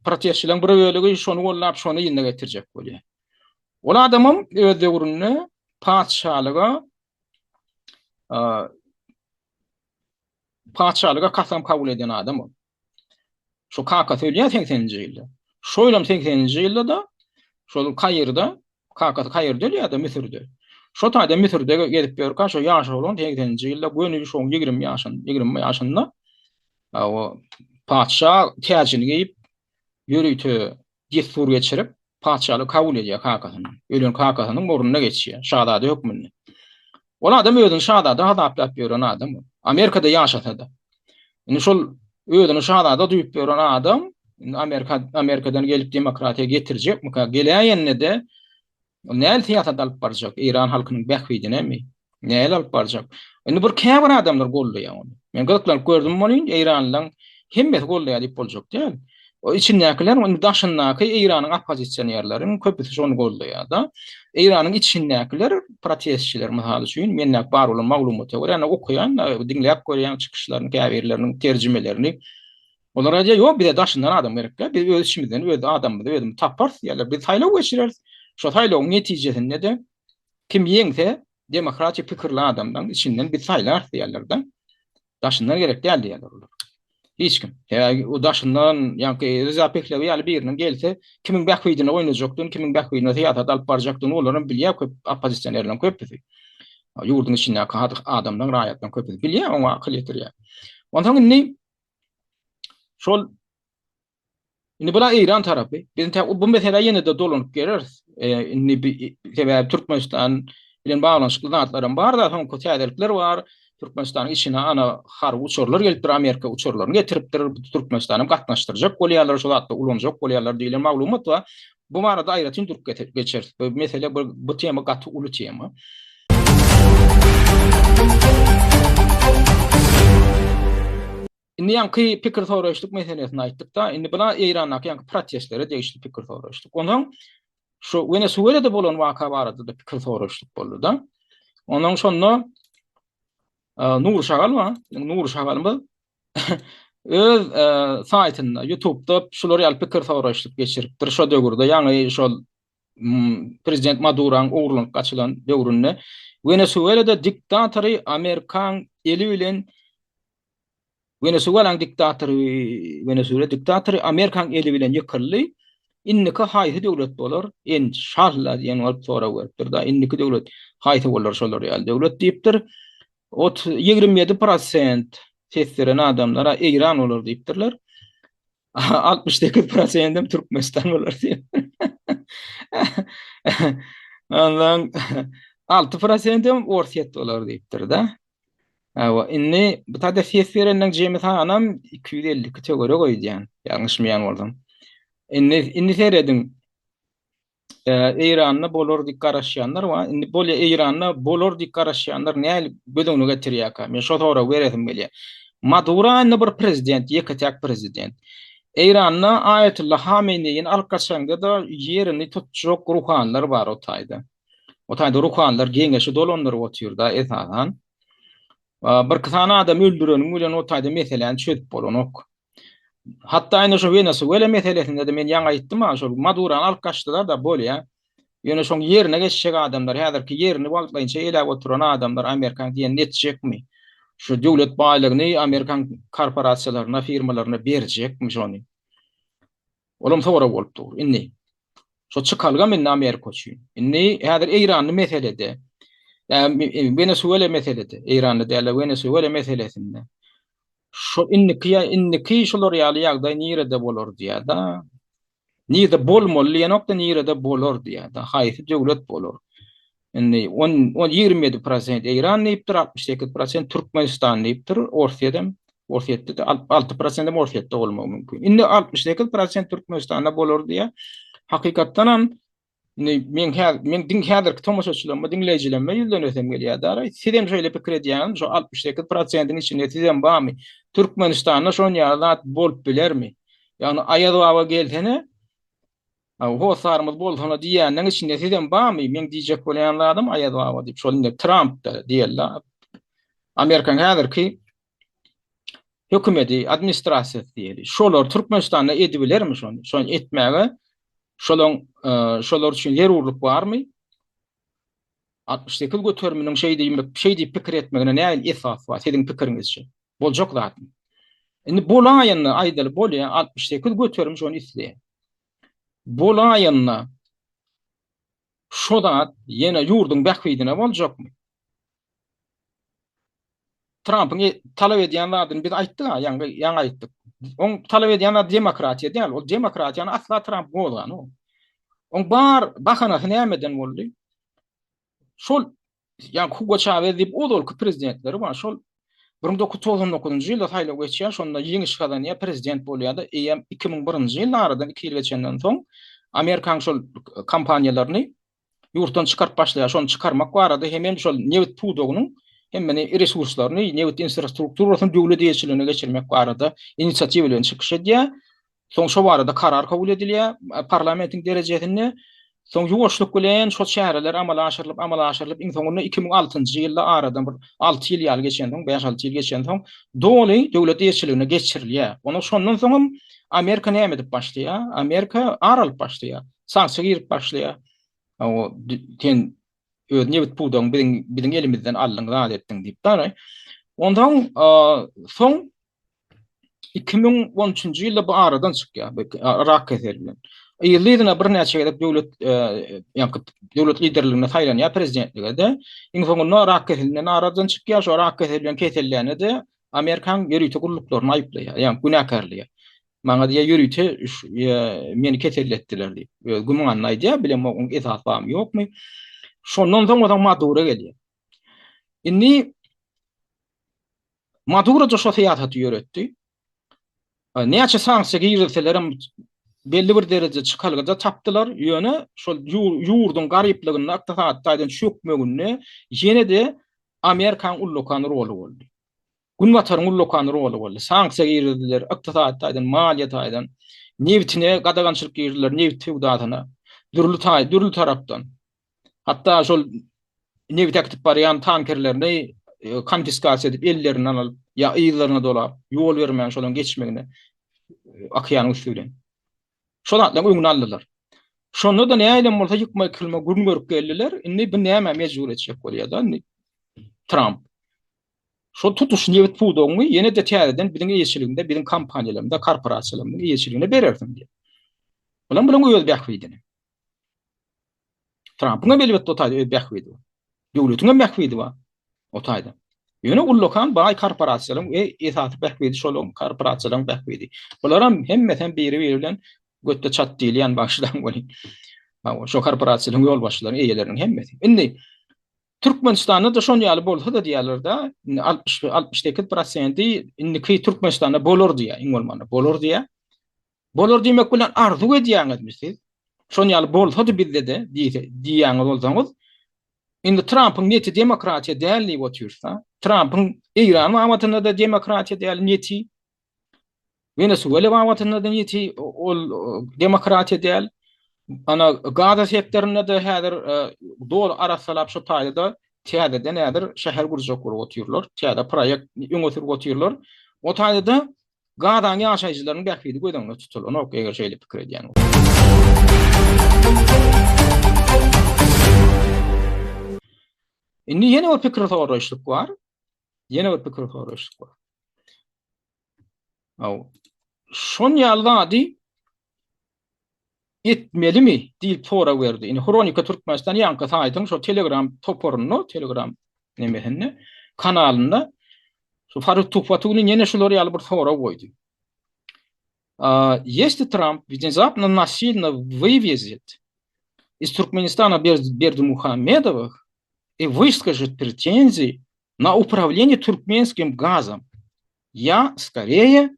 protestçilerin bir bölegi şonu gollap şonu ýyna getirjek bolýar. Ol adamym öz döwründe paçalyga kasam kabul eden adam o. Şu kaka söylüyor 80-nji ýylda. Şoýlam 80-nji ýylda da şol Kayrda, Kayrda ýa-da Misirde. Şo taýda Misirde gelip ýörkä şo ýaş bolan 80-nji ýylda göňüli şo 20 ýaşynda o paça täjini geyip ýörüýtü destur geçirip paçalyk kabul edýär kakasyny. Ölen kakasynyň borunyna geçýär, şahzada hökmünde. Ol adam özüň şahzada hadaplap ýören adam. Amerika'da ýaşasa da. Indi şol özüň şahzada duýup ýören adam Amerika'dan gelip demokratiýa getirjek mi? Gelýänne de näl siýasat alyp barjak? İran halkynyň bähwidine mi? Näl alyp barjak? Indi bir käbir adamlar gollaýar onu. Men gyklar gördüm muny İranlyň hemmet gollaýar diýip boljak diýil. O içindekiler onu daşyndaky İranyň opozisiýonерleriň köpüsi şonu gollaýar da. İranyň içindekiler protestçiler mysal üçin menne bar bolan maglumaty görýän, okuyan, diňläp görýän çykyşlaryny, käbirleriniň terjimelerini. Olar aýdýar, "Ýok, bize daşyndan adam gerek. Biz öz işimizden öz adamyzy özüm tapar ýa-da biz saýlaw geçireriz." Şo saýlawyň netijesinde de kim ýeňse demokratiýa pikirli adamdan içinden bir saýlar diýerler da. Daşyndan gerek däl diýerler. Hiç kim. O daşyndan ýa-da Reza Pehlevi ýaly biriniň gelse, kimiň bähwidine oýnajakdyny, kimiň bähwidine siýasat alyp barjakdyny olaryň bilýär, köp opozisiýonерler köpüsi. Ýurdun içindäki adamdan raýatdan köpüsi bilýär, oňa akyl ýetirýär. Ondan indi şol indi bula İran tarapy, biz bu mesele ýene de dolanyp gereriz. Indi Türkmenistan bilen baglanşykly zatlaryň bar da, soň kötüýärlikler bar. Türkmenistanyň içine ana harby uçurlar gelipdir, Amerika uçurlaryny getiripdir, Türkmenistany gatnaşdyrjak bolýarlar, şol hatda ulanjak bolýarlar diýilen maglumat bar. Bu marada aýratyn Türk geçer. Mesele bu tema gaty uly tema. Indi yankı pikir soraşlyk meselesini aýtdyk da, indi buna Eýrandaky yankı protestlere degişli pikir soraşlyk. Onuň şu Venezuela'da bolan waka barada da pikir soraşlyk boldy da. Onuň şonda Nur Şagal wa, Nur Şagalmy öz saytynda, YouTube'da şolary alyp pikir soraşlyk geçiripdir. Şo döwürde ýa-ni şol Prezident Maduro'nun uğurlanıp kaçılan döwründe Venezuela'da diktatory Amerikan eli bilen Venezuela'nın diktatory Amerikan eli bilen ýykyldy. Inniki haýsy döwlet bolar? İnşallah diýen bolup sonra beripdir da inniki döwlet haýsy bolar şolar ýaly döwlet diýipdir. 27% seslerini adamlara Eýran bolar diýipdirler. 68% Türkmenistan bolar diýip. Ondan 6% Orset bolar diýipdir da. Awa inni bu taýda ses berenden James Hanam 250 tögere goýdýan. Ýalňyşmaýan boldum. Inni seredin Eýranyny bolar diýip garaşýanlar wa inni bolýa Eýranyny bolar diýip garaşýanlar näme gödüňi getirýär? Men şo togra beredim gelýär. Maduro bir prezident, ýekatyak prezident. Eýranyny Ayatullah Hameneýin alkaçaňda da ýerini tutjak ruhanlar bar o taýda. O taýda ruhanlar geňeşi dolandyryp oturýar esasan. Bir kısana adam öldürönüň bilen o taýda meseleni çözüp bolanok. Hatta aynı şu Venezuela meselesinde de men ýaňa aýtdym ha, şol Maduro'ny alyp kaçdylar da bolýa. Ýöne şoň ýerine geçecek adamlar, häzirki ýerini wagtlaýynça elä oturan adamlar Amerikan diýen netjekmi? Şu döwlet baýlygyny Amerikan korporasiýalaryna, firmalaryna berjekmi şonu? Olam togra bolup dur. Inni şo çykalga men Amerika üçin. Inni häzir Eýranyň meselede, Venezuela meselede, Eýranyň däle Venezuela meselesinde. Şo inniki şolar ýaly ýagdaý nirede bolar diýär da. Nirede bolmaly ýanokda nirede bolar diýär da. Haýsy döwlet bolar. Inni 27% Eýran diýipdir, 68% Türkmenistan diýipdir. Orsetde 6% Orsetde bolmagy mümkin. Inni 68% Türkmenistanda bolar diýär. Hakykatdan ham men häzirki tomoşaçylarymyň dinleýijilerime ýüzden ösem gelýär da. Sizem şöyle pikir edýän, şo 68%-iň içinde sizem barmy? Türkmenistanda şon ýaly bolup bilermi? Ýani Aýadowa gelsene, hosarymyz bolsana diýänden içinde sizem barmy? Men diýjek bolýanlarym Aýadowa diýip şol Trump da diýerler. Amerikan häzirki hökümeti, administrasiýasy diýeli. Şolar Türkmenistanda edibilermi şonu? Şonu etmäge şolar üçin ýerurlyk barmy? 68 götermeniň şey diýip pikir etmegine näme esas bar? Siziň pikiriňizçe. Boljak zatmy. Indi bolaýanyny aýdaly bolýa 68 götermiş onu isleýär. Bolaýanyna şoda ýene ýurduň bähwidine boljakmy? Trump'ın talep edýänlerden biz aýtdyk ha, ýaňa aýtdyk. On talep edýänler demokratiýa diýil. O demokratiýany asla Trump bolgan o. On bar bahanasy nämeden boldy? Şol ýa Hugo Chavez diýip odolky prezidentleri bar. Şol 1999-njy ýylda saýlaw geçýär, şonda ýeňiş kazanýa prezident bolýardy. 2001-nji ýylda aradan 2 ýyl geçenden soň Amerikan şol kampaniýalaryny ýurtdan çykarp başlaýar. Şonu çykarmak barada hemen şol newit pudogynyň hemmeni resurslaryny, newit infrastrukturasyny döwlet ýeçiligine geçirmek barada inisiatiwlerini çykyş edýär. Soň şo barada karar kabul edilýär parlamentiň derejesinde. Soň ýuwaşlyk bilen şo şäherler amala aşyrylyp iň soňunda 2006-njy ýylda aradan bir 6 ýyl ýaly geçen soň, 5-6 ýyl geçen soň doly döwlet ýeçiligine geçirilýär. Onu şondan soň Amerika näme edip başlaýar? Amerika aralyp başlaýar. Sanksiýa girip başlaýar. O öz newit pudoň biziň elimizden aldyň, zat etdiň diýip da. Ondan soň 2013-njy ýylda bu aradan çykýar. Irak keserler. Ýyldyna bir näçe edip döwlet liderligine saýlanýar prezidentligede. Iň soňunda Irak keselinden aradan çykýar. Şo Irak keselinden kesellerine de Amerikan ýörüýte guruluklaryny aýplaýar. Ýani günakarlyga. Maňa diýär ýörüýte meni keselletdiler diýip. Gumanyňaýdy, bilemok esas barmy ýokmy? Şondan soň adam Maduro gelýär. Indi Maduro şo syýasaty ýöretdi. Näçe sanksiýa girselerim belli bir derece çykalgyda tapdylar. Ýöne şol ýurdun garyplygyny aktasatdaýdan çökmegini ýene de Amerikan ullukany rolu boldy. gün batarın ullokan rolu boldy. Sanksiya girdiler, ykdysadydan, maliýetadan, newtine gadagançylyk girdiler, newt tewdatyna, dürlü tarapdan. Hatta şol newt aktyp barýan tankerlerini konfiskasiýa edip ellerinden alyp, ya ýyllaryna dolap, ýol bermän şolaň geçmegine akýan üstüden. Şolatla öňüne aldylar. Şonda da näýelim bolsa ýykma kılma gün görüp geldiler. Indi bu näme mejbur etjek bolýar da Trump. Şo tutuş newt pudoňy ýene de täzeden biziň ýeşiliginde, biziň kampaniýalarymyzda, korporasiýalaryň ýeşiligine bererdim diýip. Ulan bulan öýüp bähwidini. Trump'ın belbetde otayda öýüp bähwidi. Döwletiň bähwidi wa otayda. Ýöne ullokan baý korporasiýalaryň esasy bähwidi şol korporasiýalaryň bähwidi. Bularam hemmeten biri bilen götte çat diýilýän başladan bolýar. Şo korporasiýalaryň ýol başçylaryň eýeleriniň hemmeti. Indi Türkmenistanda da şon ýaly bolsa da diýerler da 60-62% indiki Türkmenistanda bolur diýär, iňolmanda bolur diýär. Bolur diýmek bilen arzu edýäňizmisiz? Şon ýaly bolsa da bizde de diýýäňiz bolsaňyz, indi Trump'ın niyeti demokratiya däldi bolýarsa, Trump'ın İran wagtynda da demokratiya däl niyeti, Venezuela wagtynda da niyeti ol demokratiya däl. Ana Gaza sektorunda da häzir dol arasalap şu taýda täzeden nädir şäher gurjak bolup otyrlar. Täze proýekt öňe otyrlar. O taýda Gazanyň ýaşaýjylarynyň bähwidi gödüňde tutulýar. Onu eger şeýle pikir edýän. Indi ýene bir pikir soraşlyk bar. Ýene bir pikir soraşlyk bar. Şon ýalda etmelimi diýip tora berdi. Indi Hronika Türkmenistan ýanky saýtyň şo Telegram toporuny, Telegram nemehenne kanalynda şu Faruk Tufatunyň ýene şolary ýaly bir sora goýdy. Если Трамп внезапно насильно вывезет из Туркменистана Бердымухамедовых и выскажет претензии на управление туркменским газом, я скорее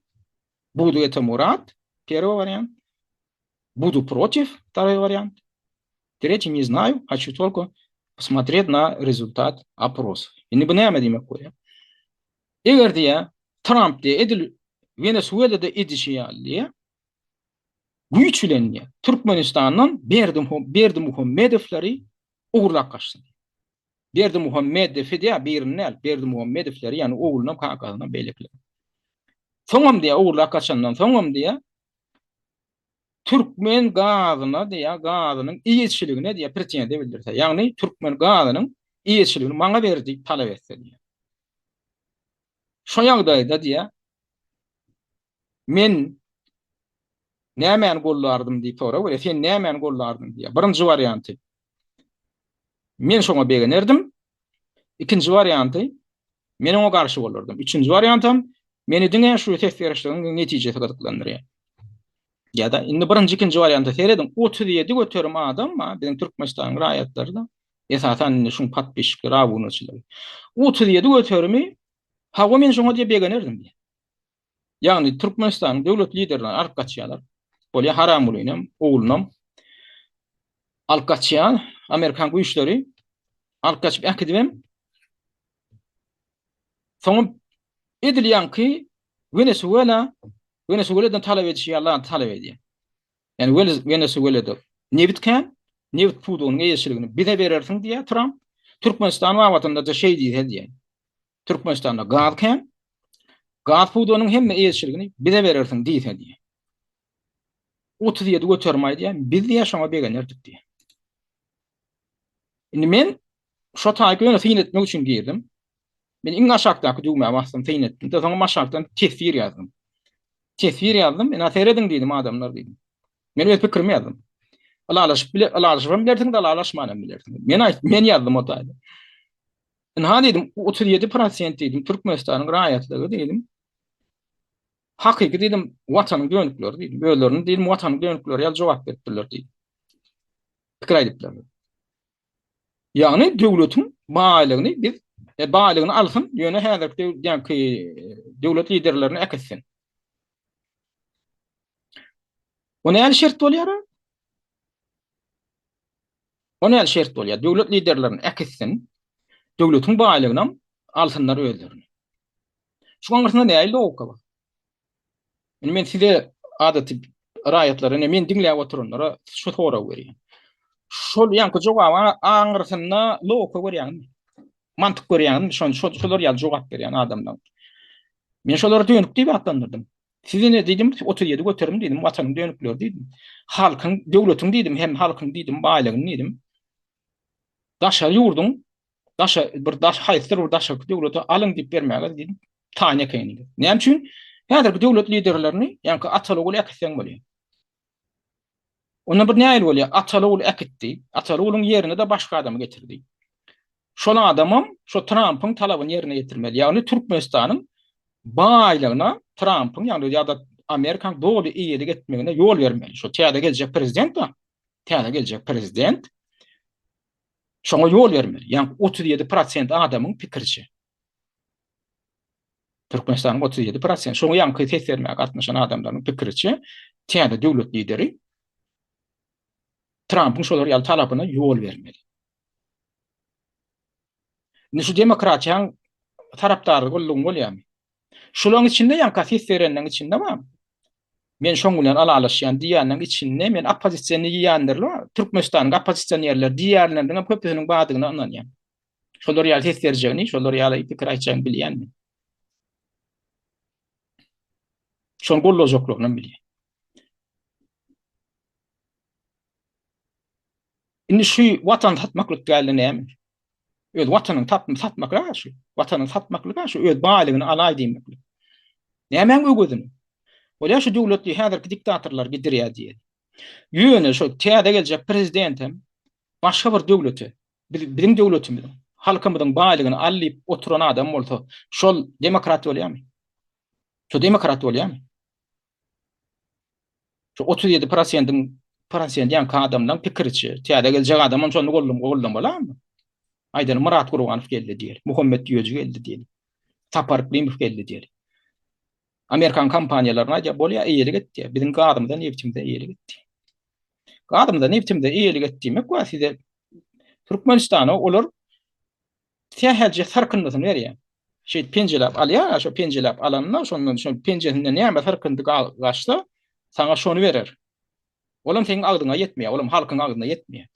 буду этому рад, первый вариант, буду против, второй вариант, третий не знаю, хочу только посмотреть на результат опросов. И не бинеме demek koya. Eger diye Trump diye edil Venezuela'da edişiyalliye güýçlenýär. Türkmenistan'dan Berdimuhamedowlary uğurlap kaçtı. Berdimuhamedow diýär birinel Berdimuhamedowlary yani oğlunun kankasyna beýlekler. Soňam diye uğurlap kaçandan soňam diye Türkmen gazyna diýär gazynyň iýetçiligine diýär pretensiýa bildirse. Ýagny Türkmen gazynyň iýetçiligini maňa berdi talap etse diýär. Şo ýagdaýda diýär men nämen gollardım diýip sorar, we sen nämen gollardyň diýär. Birinji varianty men şoňa begenerdim. İkinji varianty men oňa garşy bolardym. Üçinji variantym meni diňe şu tesirleşdirýän netijesi gatyklandyrýar. Ya da indi birinji ikinji varianty seredin 37 göterim adam ma biziň Türkmenistan raýatlarynda esasan şuň patbeşikler abunaçylary. 37 göterimi hawa men şoňa diýip begenerdim diýär. Ýagny Türkmenistan döwlet liderleri alyp gaçýarlar. Bolýa Haramulynyň oğlunam alyp gaçýar Amerikan güýçleri alyp gaçyp äkidibem. Soňra edilýän ki Venezuela'dan talep edýärler, talep edýär. Yani Venezuela'da newtken, newt pudunyň ýeşiligini bize berersiň diýär Trump. Türkmenistan wagtynda da şey diýär. Türkmenistan'da gazken, gaz pudunyň hemme ýeşiligini bize berersiň diýär. 37 götermay diýär, biz diýär şoňa begenerdik diýär. Indi men şo taýyny fin etmek üçin girdim. Men iň aşakdaky düğme bastym, fin etdim. Soňra aşakdan tesir ýazdım. Tesir ýazdım, men ateredin diýdim adamlar diýdim. Men öz pikirimi ýazdım. Alalaşyp bilersiň da alalaşmadan bilersiň. Men ýazdım o taýda. Ha dedim 37% dedim Türkmenistanyň raýatlygy dedim. Hakyky dedim watanyň dönükleri dedim. Bölerini dedim watanyň dönükleri ýaly jogap berdiler dedim. Pikir aýdyplar. Ýagny döwletiň baýlygyny biz baýlygyny alsyn, ýöne häzir diýenki döwlet liderlerini äketsin. O näme şert bolýar? O näme şert bolýar? Döwlet liderlerini äketsin. Döwletiň baýlygyny alsynlar özlerini. Şu anırsında näil logika bar. Men size adaty raýatlaryny men diňläp oturunlara şu sora berýän. Şol ýanky jogaby aňyrsynda logika berýän. Mantyk berýän, şolar ýaly jogap berýän adamdan. Men şolary dönüp diýip atlandyrdym. Size ne diýdim? 37 göterim diýdim, watanyň dönükler diýdim. Halkyň, döwletiň diýdim, hem halkyň diýdim, baýlygyny diýdim. Daşa ýurdum, daşa bir daş haýsyr bir daşa döwleti alyň diýip bermäge diýdim. Taýne keýnidi. Näme üçin? Häzirki döwlet liderlerini, ýa-ni Atalogul äkitsen bolýar. Onda bir näil bolýar? Atalogul äkitdi. Atalogulyň ýerine de başga adamy getirdi. Şol adamam şo Trump'yň talabyny ýerine ýetirmeli. Ýagny Türkmenistanyň baýlygyna Trump'yň ýa-ni ýa-da Amerikaň dogry iýelik etmegine ýol bermeli. Şo täze geljek prezident da, täze geljek prezident şoňa ýol bermeli. Ýa-ni 37% adamyň pikirçi. Türkmenistanyň 37%. Şoňa ýa-ni ses bermäge gatnaşan adamlaryň pikirçi, täze döwlet lideri Trump'yň şolar ýaly talabyna ýol bermeli. Şu demokratiýaň tarapdary bolluň bolýarmy? Şolaryň içinde ýa-ni ses berenlerin içinde mi? Men şoň bilen alalaşýan diýäniň içinde men opozisiýany ýandyrylar, Türkmenistanyň opozisiýerler diýerleriň köpüsiniň badygyna anlanýan. Şolar ýaly ses berjegini, şolar ýaly pikir aýtjagyny bilýänmi? Şol gollajoklygyny bilýän. Indi şu watan satmaklyk geldi näme? Öz watanyň satmaklyk şu. Watanyň satmaklyk şu öz baýlygyny alaý diýmek. Näme ögüdün? Ola şu döwletli häzirki diktatorlar gidirýär diýer. Ýöne şu täze geljek prezidentim başga bir döwleti, bizim döwletimiz, halkymyzyň baýlygyny alyp oturan adam bolsa, şol demokrat bolýarmy? Şu demokrat bolýarmy? Şu 37%-iň Fransiyany ýa-ni adamdan pikirçi, täze geljek adamam şonu gollum bolarmy? Aýdan Murat Gurganow geldi diýer. Muhammed Ýöjü geldi diýer. Tapar Klimov geldi diýer. Amerikan kampaniýalaryna aýdýar, bolýa iýelik etdi. Biziň gadymyzdan ýetimde iýelik etdi. Gadymyzdan ýetimde iýelik etdimek we size Türkmenistana olar tähelje sarkyndysyny berýär. Şeýle penjelap alýar, şo penjelap alanyndan şondan şo penjesinden näme sarkyndyk gaçsa, saňa şonu berer. Olam seň agdyňa ýetmeýär, olam halkyň agdyna ýetmeýär.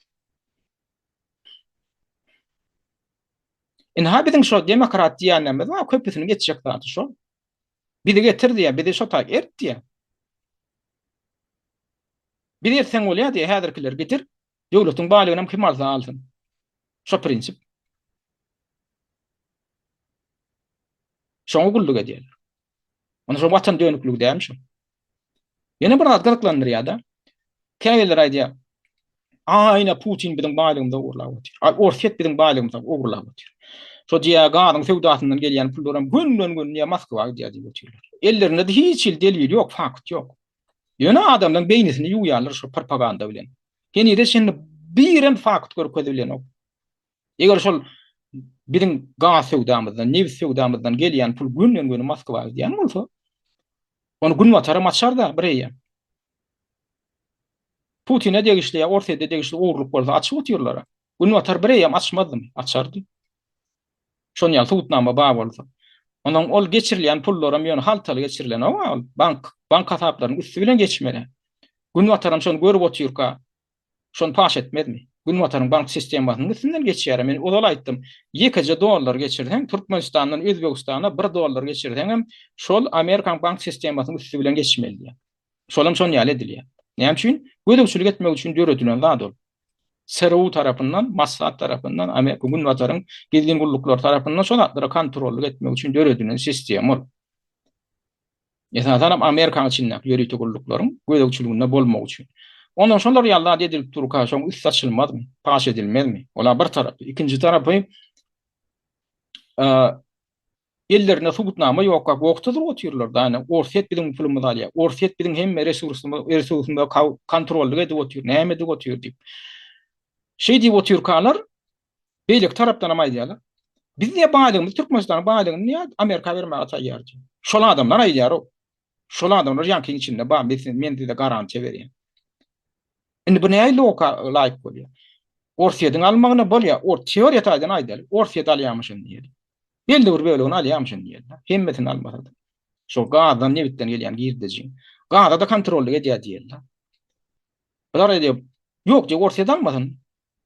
Ha biziň şo demokrat diýenlerimiz we köpüsini geçecek zaty şo. Bizi getirdi ya, bizi şo tak erdi ya. Bir ersen bolýar diýe häzirkiler getir, döwletiň baýlygyny kim alsa alsyn. Şo prinsip. Şoňa gulluk edýär. Onda şo watan dönüklügi diýäm şo. Ýene bir adgyrklandyrýar da. Käýler aýdýar. Aýna Putin biziň baýlygymyzda uğurlap otyr. Orset biziň baýlygymyzda uğurlap otyr. Şo diýagadyň sewdasyndan gelýän pullarym günden ýa Moskwaga diýip oturlar. Ellerinde de hiç delil ýok, fakt ýok. Ýöne adamlaryň beýnisini ýuýarlar şo propaganda bilen. Henide şeňle birem fakt görkezip bilen ok. Eger şol biziň gaz sewdamyzdan, neft sewdamyzdan gelýän pul günden Moskwaga diýen bolsa, onu gün wataram açar da bireýe. Putin'e degişli ya ortada degişli uğurluk bolsa açyp oturlar. Gün watar bireýe açmadymy, açardy. Şon ýaly tutnama baý bolsa. Ondan ol geçirilýän pullarym ýöne haltaly geçirilen bank hasaplarynyň üstü bilen geçmeli. Gün wataram şonu görüp oturka, şonu paş etmedimi? Gün wataryň bank sistemasynyň üstünden geçýär. Men ozal aýtdym. $2 geçirdiň, Türkmenistandan Özbegistana $1 geçirdiň, şol Amerikan bank sistemasynyň üstü bilen geçmeli diýär. Şolam şonu ýaly edilýär. Näme üçin? Gödökçülük etmek üçin döwletinden zat ol. CRU tarapyndan, Mossad tarapyndan, Amerika gün wataryň gezgin gulluklar tarapyndan şolatlara kontrollük etmek üçin döwletinden sistem ol. Esasen Amerikan içinde ýöriýtik gulluklaryň gödökçüliginde bolmak üçin. Ondan şolar ýaly edilip durka, şoň üst açylmadmy, paş edilmezmi? Ola bir tarapy, ikinji tarapy ellerine subutnama ýok, wagtydyr oturýarlar da, ýani orset biziň pulumyzy alýar. Orset biziň hemme resursumuzy kontrollük edip oturýar, näme edip oturýar diýip. Şey diýip oturýarlar, beýlik tarapdan aýdýarlar. Biz niýe baýlygymyz, Türkmenistanyň baýlygyny niýe Amerika bermäge taýýar diýip. Şol adamlar aýdýar o. Şol adamlar ýankyň içinde men de garantiýa berýän. Indi bu näme laýyk bolýar? Orsetdiň almagyna bolýar, teoriýa taýdan aýdýar. Orset alýarmyşyn diýip. Belli bir bölüğünü alýamşyn diýerler. Hemmetini almasa da. Şo gadan ne bitten gelýän girdejin. Gada da kontrolly edýär diýerler. Bular edýär. Ýok diýip ortadan almasyn.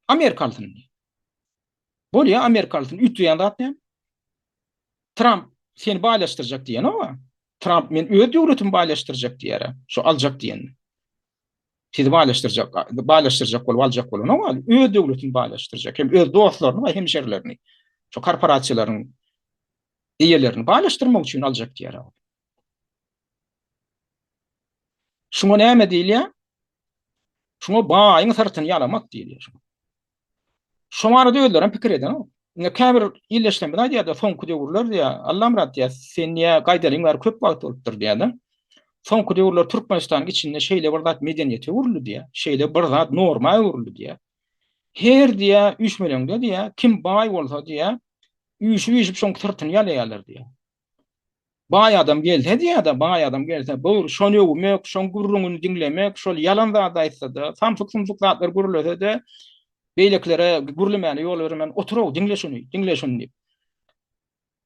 Amerikalysyn. Bolýa Amerikalysyn ütüýän zat näme? Trump seni bağlaştıracak diyen o. Trump men öz döwletimi bağlaştıracak diýär. Şo aljak diýen. Sizi bağlaştıracak bolup aljak bolan o. Öz döwletini bağlaştıracak. Hem öz dostlaryny we hemşerilerini. Şo korporasiýalaryň diýerlerini bağlaştırmak üçin aljak diýär. Şuňa näme diýilýär? Şuňa baýyň sırtyny ýalamak diýilýär. Şomary döwletler pikir eden o. Ne käbir ýyllaşdan bir aýdýar da soňky döwürler diýär. Allam rat diýär. Sen niýe gaýdalyň bar köp wagt bolupdyr diýär. Soňky döwürler Türkmenistanyň içinde şeýle bir zat medeniýete uruly diýär. Şeýle bir zat norma uruly diýär. Her diýär 3 million diýär. Kim baý bolsa diýär, üýşüp şoň sırtyny ýalaýarlar diýär. Baý adam gelse diýär da, baý adam gelse, bu şonu ýöwmek, şoň gurrungyny diňlemek, şol ýalan zat aýtsa da, samsuk zatlar gurulsa da, beýleklere gurulmaýan ýol bermen, oturaw diňleşini diýip.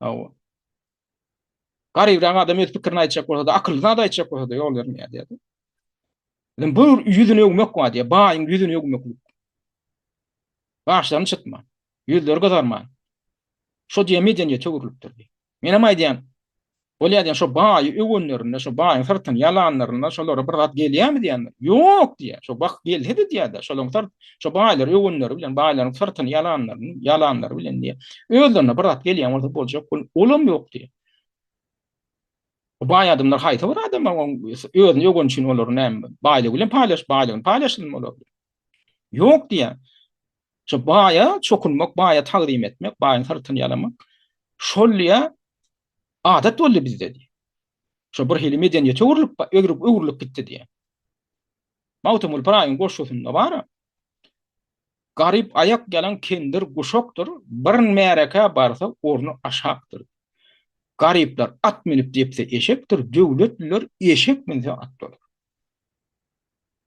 Awa. Garybyň adam öz pikirini aýtjak bolsa da, akylly zat aýtjak bolsa da ýol bermeýär diýär. Lan bu ýüzüni ýöwmek wa diýär, baýyň ýüzüni ýöwmek. Başlaryny çytma. Ýüzleri gazarma. Şo diýär medeniýet töwürlükdir diýär. Menem aýdýan, bolýar şo baý öwünlerine, şo baýyň sırtyny ýalanlaryna şolara bir zat gelýärmi diýär. Ýok diýär. Şo bak geldi diýär da, şolaryň sart, şo baýlar öwünleri bilen baýlaryň sırtyny ýalanlary bilen diýär. Özlerine bir zat gelýär bolsa boljak, olam ýok diýär. Baý adamlar haýta bir adam özüni ýöwen üçin olar näme? Baýlyk bilen paýlaşylmaly bolar. Ýok diýär. Şo baýa çokunmak, baýa tagdim etmek, baýyň sırtyny ýalamak. Şolýa adat boldy bizde diýär. Şo bir hili medeniýete öwürlük gitdi diýär. Mawtumul paraýyň goşuşynda bar. Garip ayak gelen kendir guşokdur. Bir mereke barsa ornu aşakdır. Garipler at minip diýipse eşekdir, döwletliler eşek minse atdyr.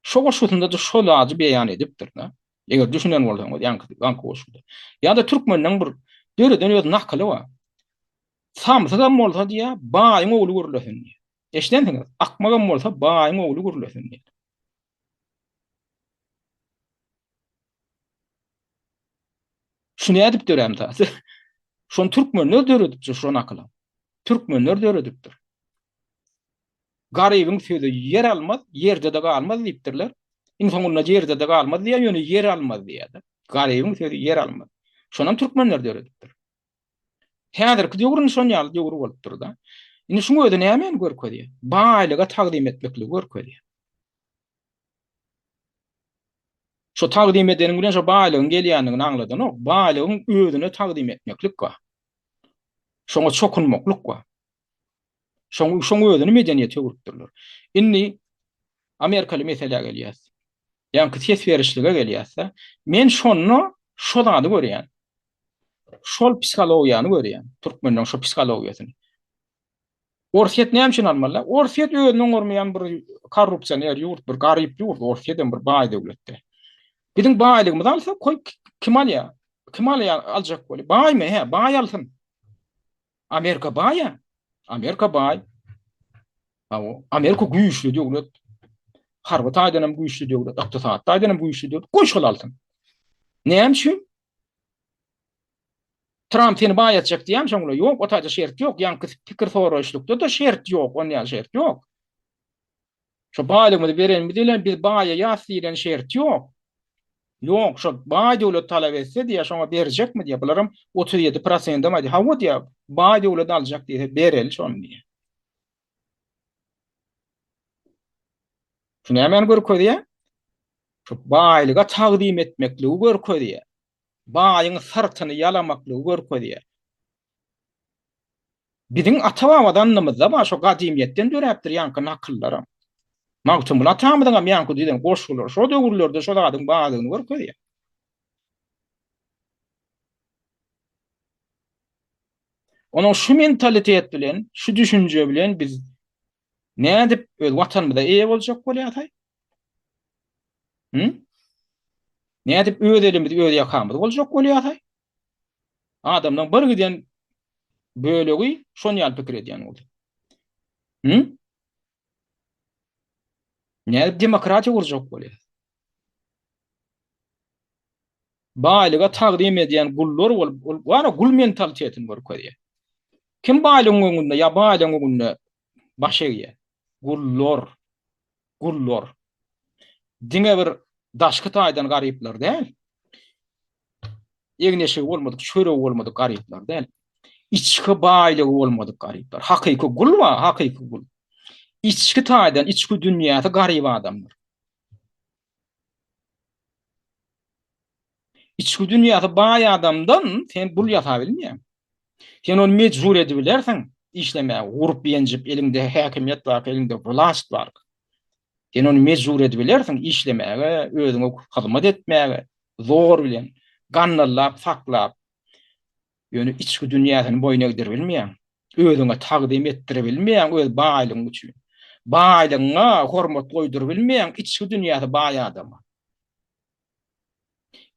Şo goşuşynda da şol azy beýan edipdir da. Eger düşünen bolsaň, ýanky goşuşda. Ýa-da türkmenden bir döreden öz nakaly bar. Samsadan bolsa diýär, baýyň ogly görülesin diýär. Eşdensiňiz, akmagan bolsa baýyň ogly görülesin diýär. Şunu edip dörem ta. Şon türkmenler döredipdir şo nakaly. Türkmenler döredipdir. Garybyň sözi yer almaz, yerde de galmaz diýipdirler. İnsanlar yerde de galmaz diýär, ýöne yer almaz diýär. Garybyň sözi yer almaz. Şonam türkmenler döredipdir. Häzirki döwrüň şon ýaly döwür bolupdyr da. Indi şuňa öde näme görkezýär? Baýlyga tagdim etmekli görkezýär. Şo tagdim edeniň bilen şo baýlygyň gelýändigini aňladyn o. Baýlygyň özüne tagdim etmeklik wa. Şoňa çokunmaklyk wa. Şoň özüni medeniýete öwüripdirler. Indi Amerikaly mesele gelýär. Ýa-ni ses berişlige gelýärse, men şonu şolady görýän. Şol psikologiýany görýän. Türkmeniň şo psikologiýasyny. Orsiýet näme üçin almaly? Orsiýet özüniň görmeýän bir korrupsiýaner ýurt, bir garyp ýurt, orsiýetden bir baý döwletde. Bizim baýlygymyzy alsa, koy kim alýar? Kim alýar aljak boli? Baýmy? He, baý alsyn. Amerika baýa. Amerika baý. Awo, Amerika güýçli döwlet. Harbat aýdanam güýçli döwlet, ykdysat aýdanam güýçli döwlet. Goý şol alsyn. Näme üçin? Trump seni baý etjek diýen şoňla ýok, o taýda şert ýok, ýanky pikir soraşlykda da şert ýok, onýa şert ýok. Şo baýlygymy berenmi diýen, biz baýa ýasýylan şert ýok. Ýok, şo baý döwlet talap etse diýe şoňa berjekmi diýe, bularyň 37% ma diýe. Hawa diýe, baý döwlet aljak diýe, berel şonu diýe. Şunu hemen görkezýär. Şo baýlyga tagdim etmekli görkezýär. Baýyň sırtyny ýalamakly görkezýär. Biziň ata-babadan anymyzda bar şo gadimiýetden döräpdir ýanky nakyllara. Mawtumul atamydan ýanky diýen goşgular, şo döwürlerde şo adyň baýlygyny görkezýär. Onuň şu mentalitet bilen, şu düşünje bilen biz nädip öz watanymyza eýe boljak bolýardy? Nädip öz elimizi öz ýakamyz boljak bolýardy? Adamdan bir giden Bölegi şon ýaly pikir edýän boldy. Hı? Ne demokratiya gurjak bolýar. Baýlyga tagdim edýän gullar bolup, wana gul mentalitetini görkezýär. Kim baýlygyň öňünde ya baýlygyň öňünde baş egýär? Gullar. Diňe bir daşky taýdan garyplar däl. Egneşe bolmadyk, çörek bolmadyk garyplar däl. İçki baýlygy bolmadyk garyplar. Hakyky gul we hakyky gul. İçki taýdan, içki dünýäde garyp adamlar. İçki dünýäde baý adamdan sen gul ýata bilmeýän. Sen onu mecbur edebilersen işlemeye, urup yenjip elinde hakimiyet var, elinde vlast var. Sen onu mecbur edebilersen işlemeye, özüňe hyzmat etmeye, zor bilen, gannallap, saklap, ýöne içki dünýäsyny boýuna gidebilmeýän, özüňe tagdim etdirebilmeýän, öz baýlygyň üçin. Baýlygyňa hormat goýdurubilmeýän içki dünýäde baý adama.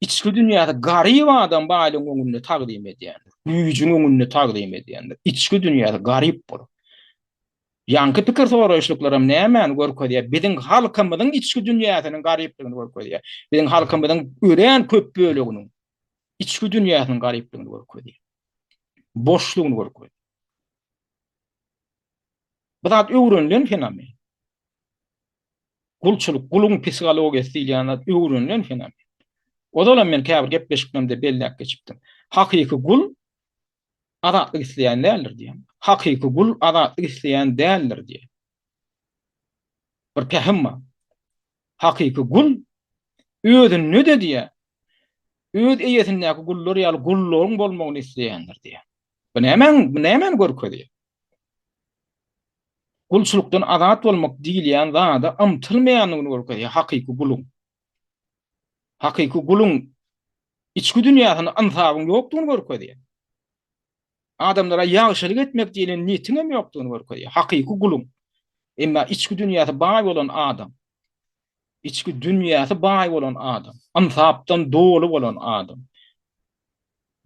İçki dünýäde garyp adam baýlygyň öňünde tagdim edýän. Güýjüň öňünde tagdim edýändir. İçki dünýäde garyp bolýar. Ýanky pikir soraşlyklaram nämen görkezýär? Biziň halkymyzyň içki dünýäsiniň garyplygyny görkezýär. Biziň halkymyzyň ören köp böleginiň içki dünýäsiniň garyplygyny görkezýär. Boşlugyny görkezýär. Bu zat öwrenilen fenomen. Gulçuluk, gulun psikologiýasy diýilýän öwrenilen fenomen. Odalan men käbir gepleşiklemde belläp geçipdim. Hakyky gul adatlyk isleýän däldir diýen. Hakyky gul adatlyk isleýän däldir diýen. Bir pähimma. Hakyky gul özüni ne diýär? Öz eýesindäki gullar ýaly gullaryň bolmagyny isleýändir diýen. Bu nämen görkezýär? Gulçulukdan azat bolmak diýilýän zada amtylmaýanyny görkezýär hakyky gulun. Hakyky gulun içki dünýäsinde ansabyň ýokdugyny görkezýär. Adamlara ýagşylyk etmek diýilen niyetiňem ýokdugyny görkezýär. Hakyky gulun. Emma içki dünýäsi baý bolan adam. İçki dünýäsi baý bolan adam. Ansapdan dolu bolan adam.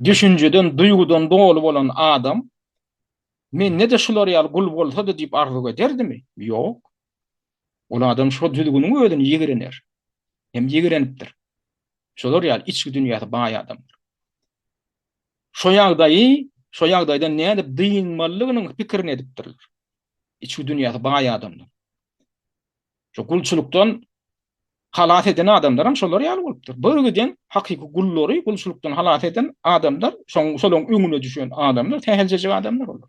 Düşünjeden, duýgudan dolu bolan adam. Men ne de şular ýaly gul bolsa da diýip arzu ederdimi? Ýok. Ol adam şo düzgünüň özüni ýegirener. Hem ýegirenipdir. Şolar ýaly içki dünýäsi baý adamlar. Şo ýagdaýda näde diýinmallygynyň pikirini edipdirler. İçki dünýäsi baý adamlar. Şo gulçulukdan halat eden adamlar hem şolar ýaly bolupdyr. Bölgeden hakyky gullary gulçulukdan halat eden adamlar, şolaň öňüne düşen adamlar, täheljeje adamlar bolar.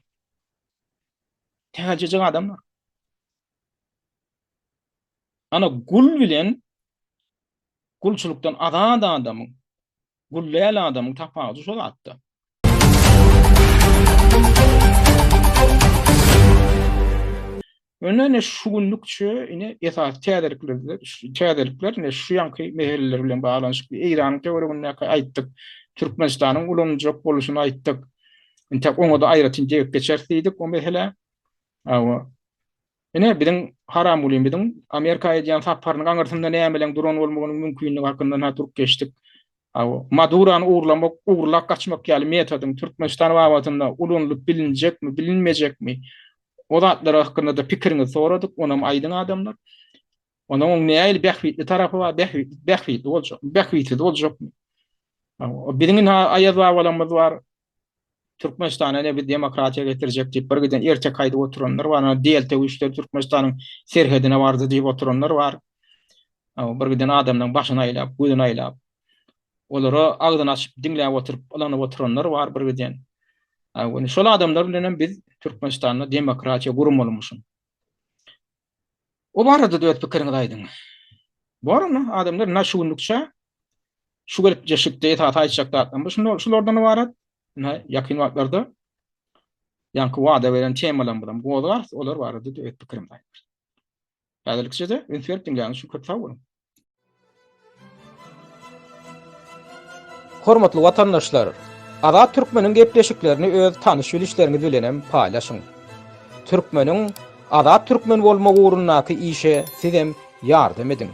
Täheljeje adamlar. Ana gul bilen gulçulukdan azad adamyň, gullaýan adamyň tapagy şol atdy. Önüne şu günlükçe ine esas täderlikler ne şu ýanky meseleleler bilen baglanşyk Iranyň teoriýasyny aýtdyk. Türkmenistanyň ulanjak boluşyny aýtdyk. Ente oňa aýratyn jegip geçersidik o mesele. Awa ine biziň haram bolan biziň Amerikaýa diýen saparyň gaňyrtynda näme duran bolmagyny mümkinligi hakynda turup geçdik. Awa Madurany uğurlap kaçmak ýaly metodyň Türkmenistan wagtynda ulanlyp bilinjekmi, bilinmejekmi? O zatlar hakkında da pikirini soradık, onam aydın adamlar. Onun näýil bähwitli tarapy bar, bähwitli boljak. Biziň aýaza bolamyz bar. Türkmenistana ne bir demokratiýa getirjek diýip bir giden ertek aýdyp oturanlar bar. Diýelte güýçler Türkmenistanyň serhedine bardy diýip oturanlar bar. Bir giden adamlaryň başyna aýlap, gözüne aýlap. Olary agdyny açyp diňläp oturup, olanyp oturanlar bar bir giden. Şol adamlar bilen biz Türkmenistanda demokratiýa gurulmalymışyň. O barada da pikiriňizi aýdyň. Barmy adamlar naşy günlükçe şu gelip jeşikde etaat aýtjaklar. Şulardan barat. Ýakyn wagtlarda ýanky wada beren temalar bilen bolýar, olar barada da pikiriňizi aýdyň. Häzirlikçe de infertingen şu köp sag bolun. Hormatly watandaşlar, Azat Türkmeniň gepleşiklerini öz tanış bilişleriniz bilenem paýlaşyň. Türkmeniň Azat Türkmen bolmagy ugrundaky işe sizem ýardam edin.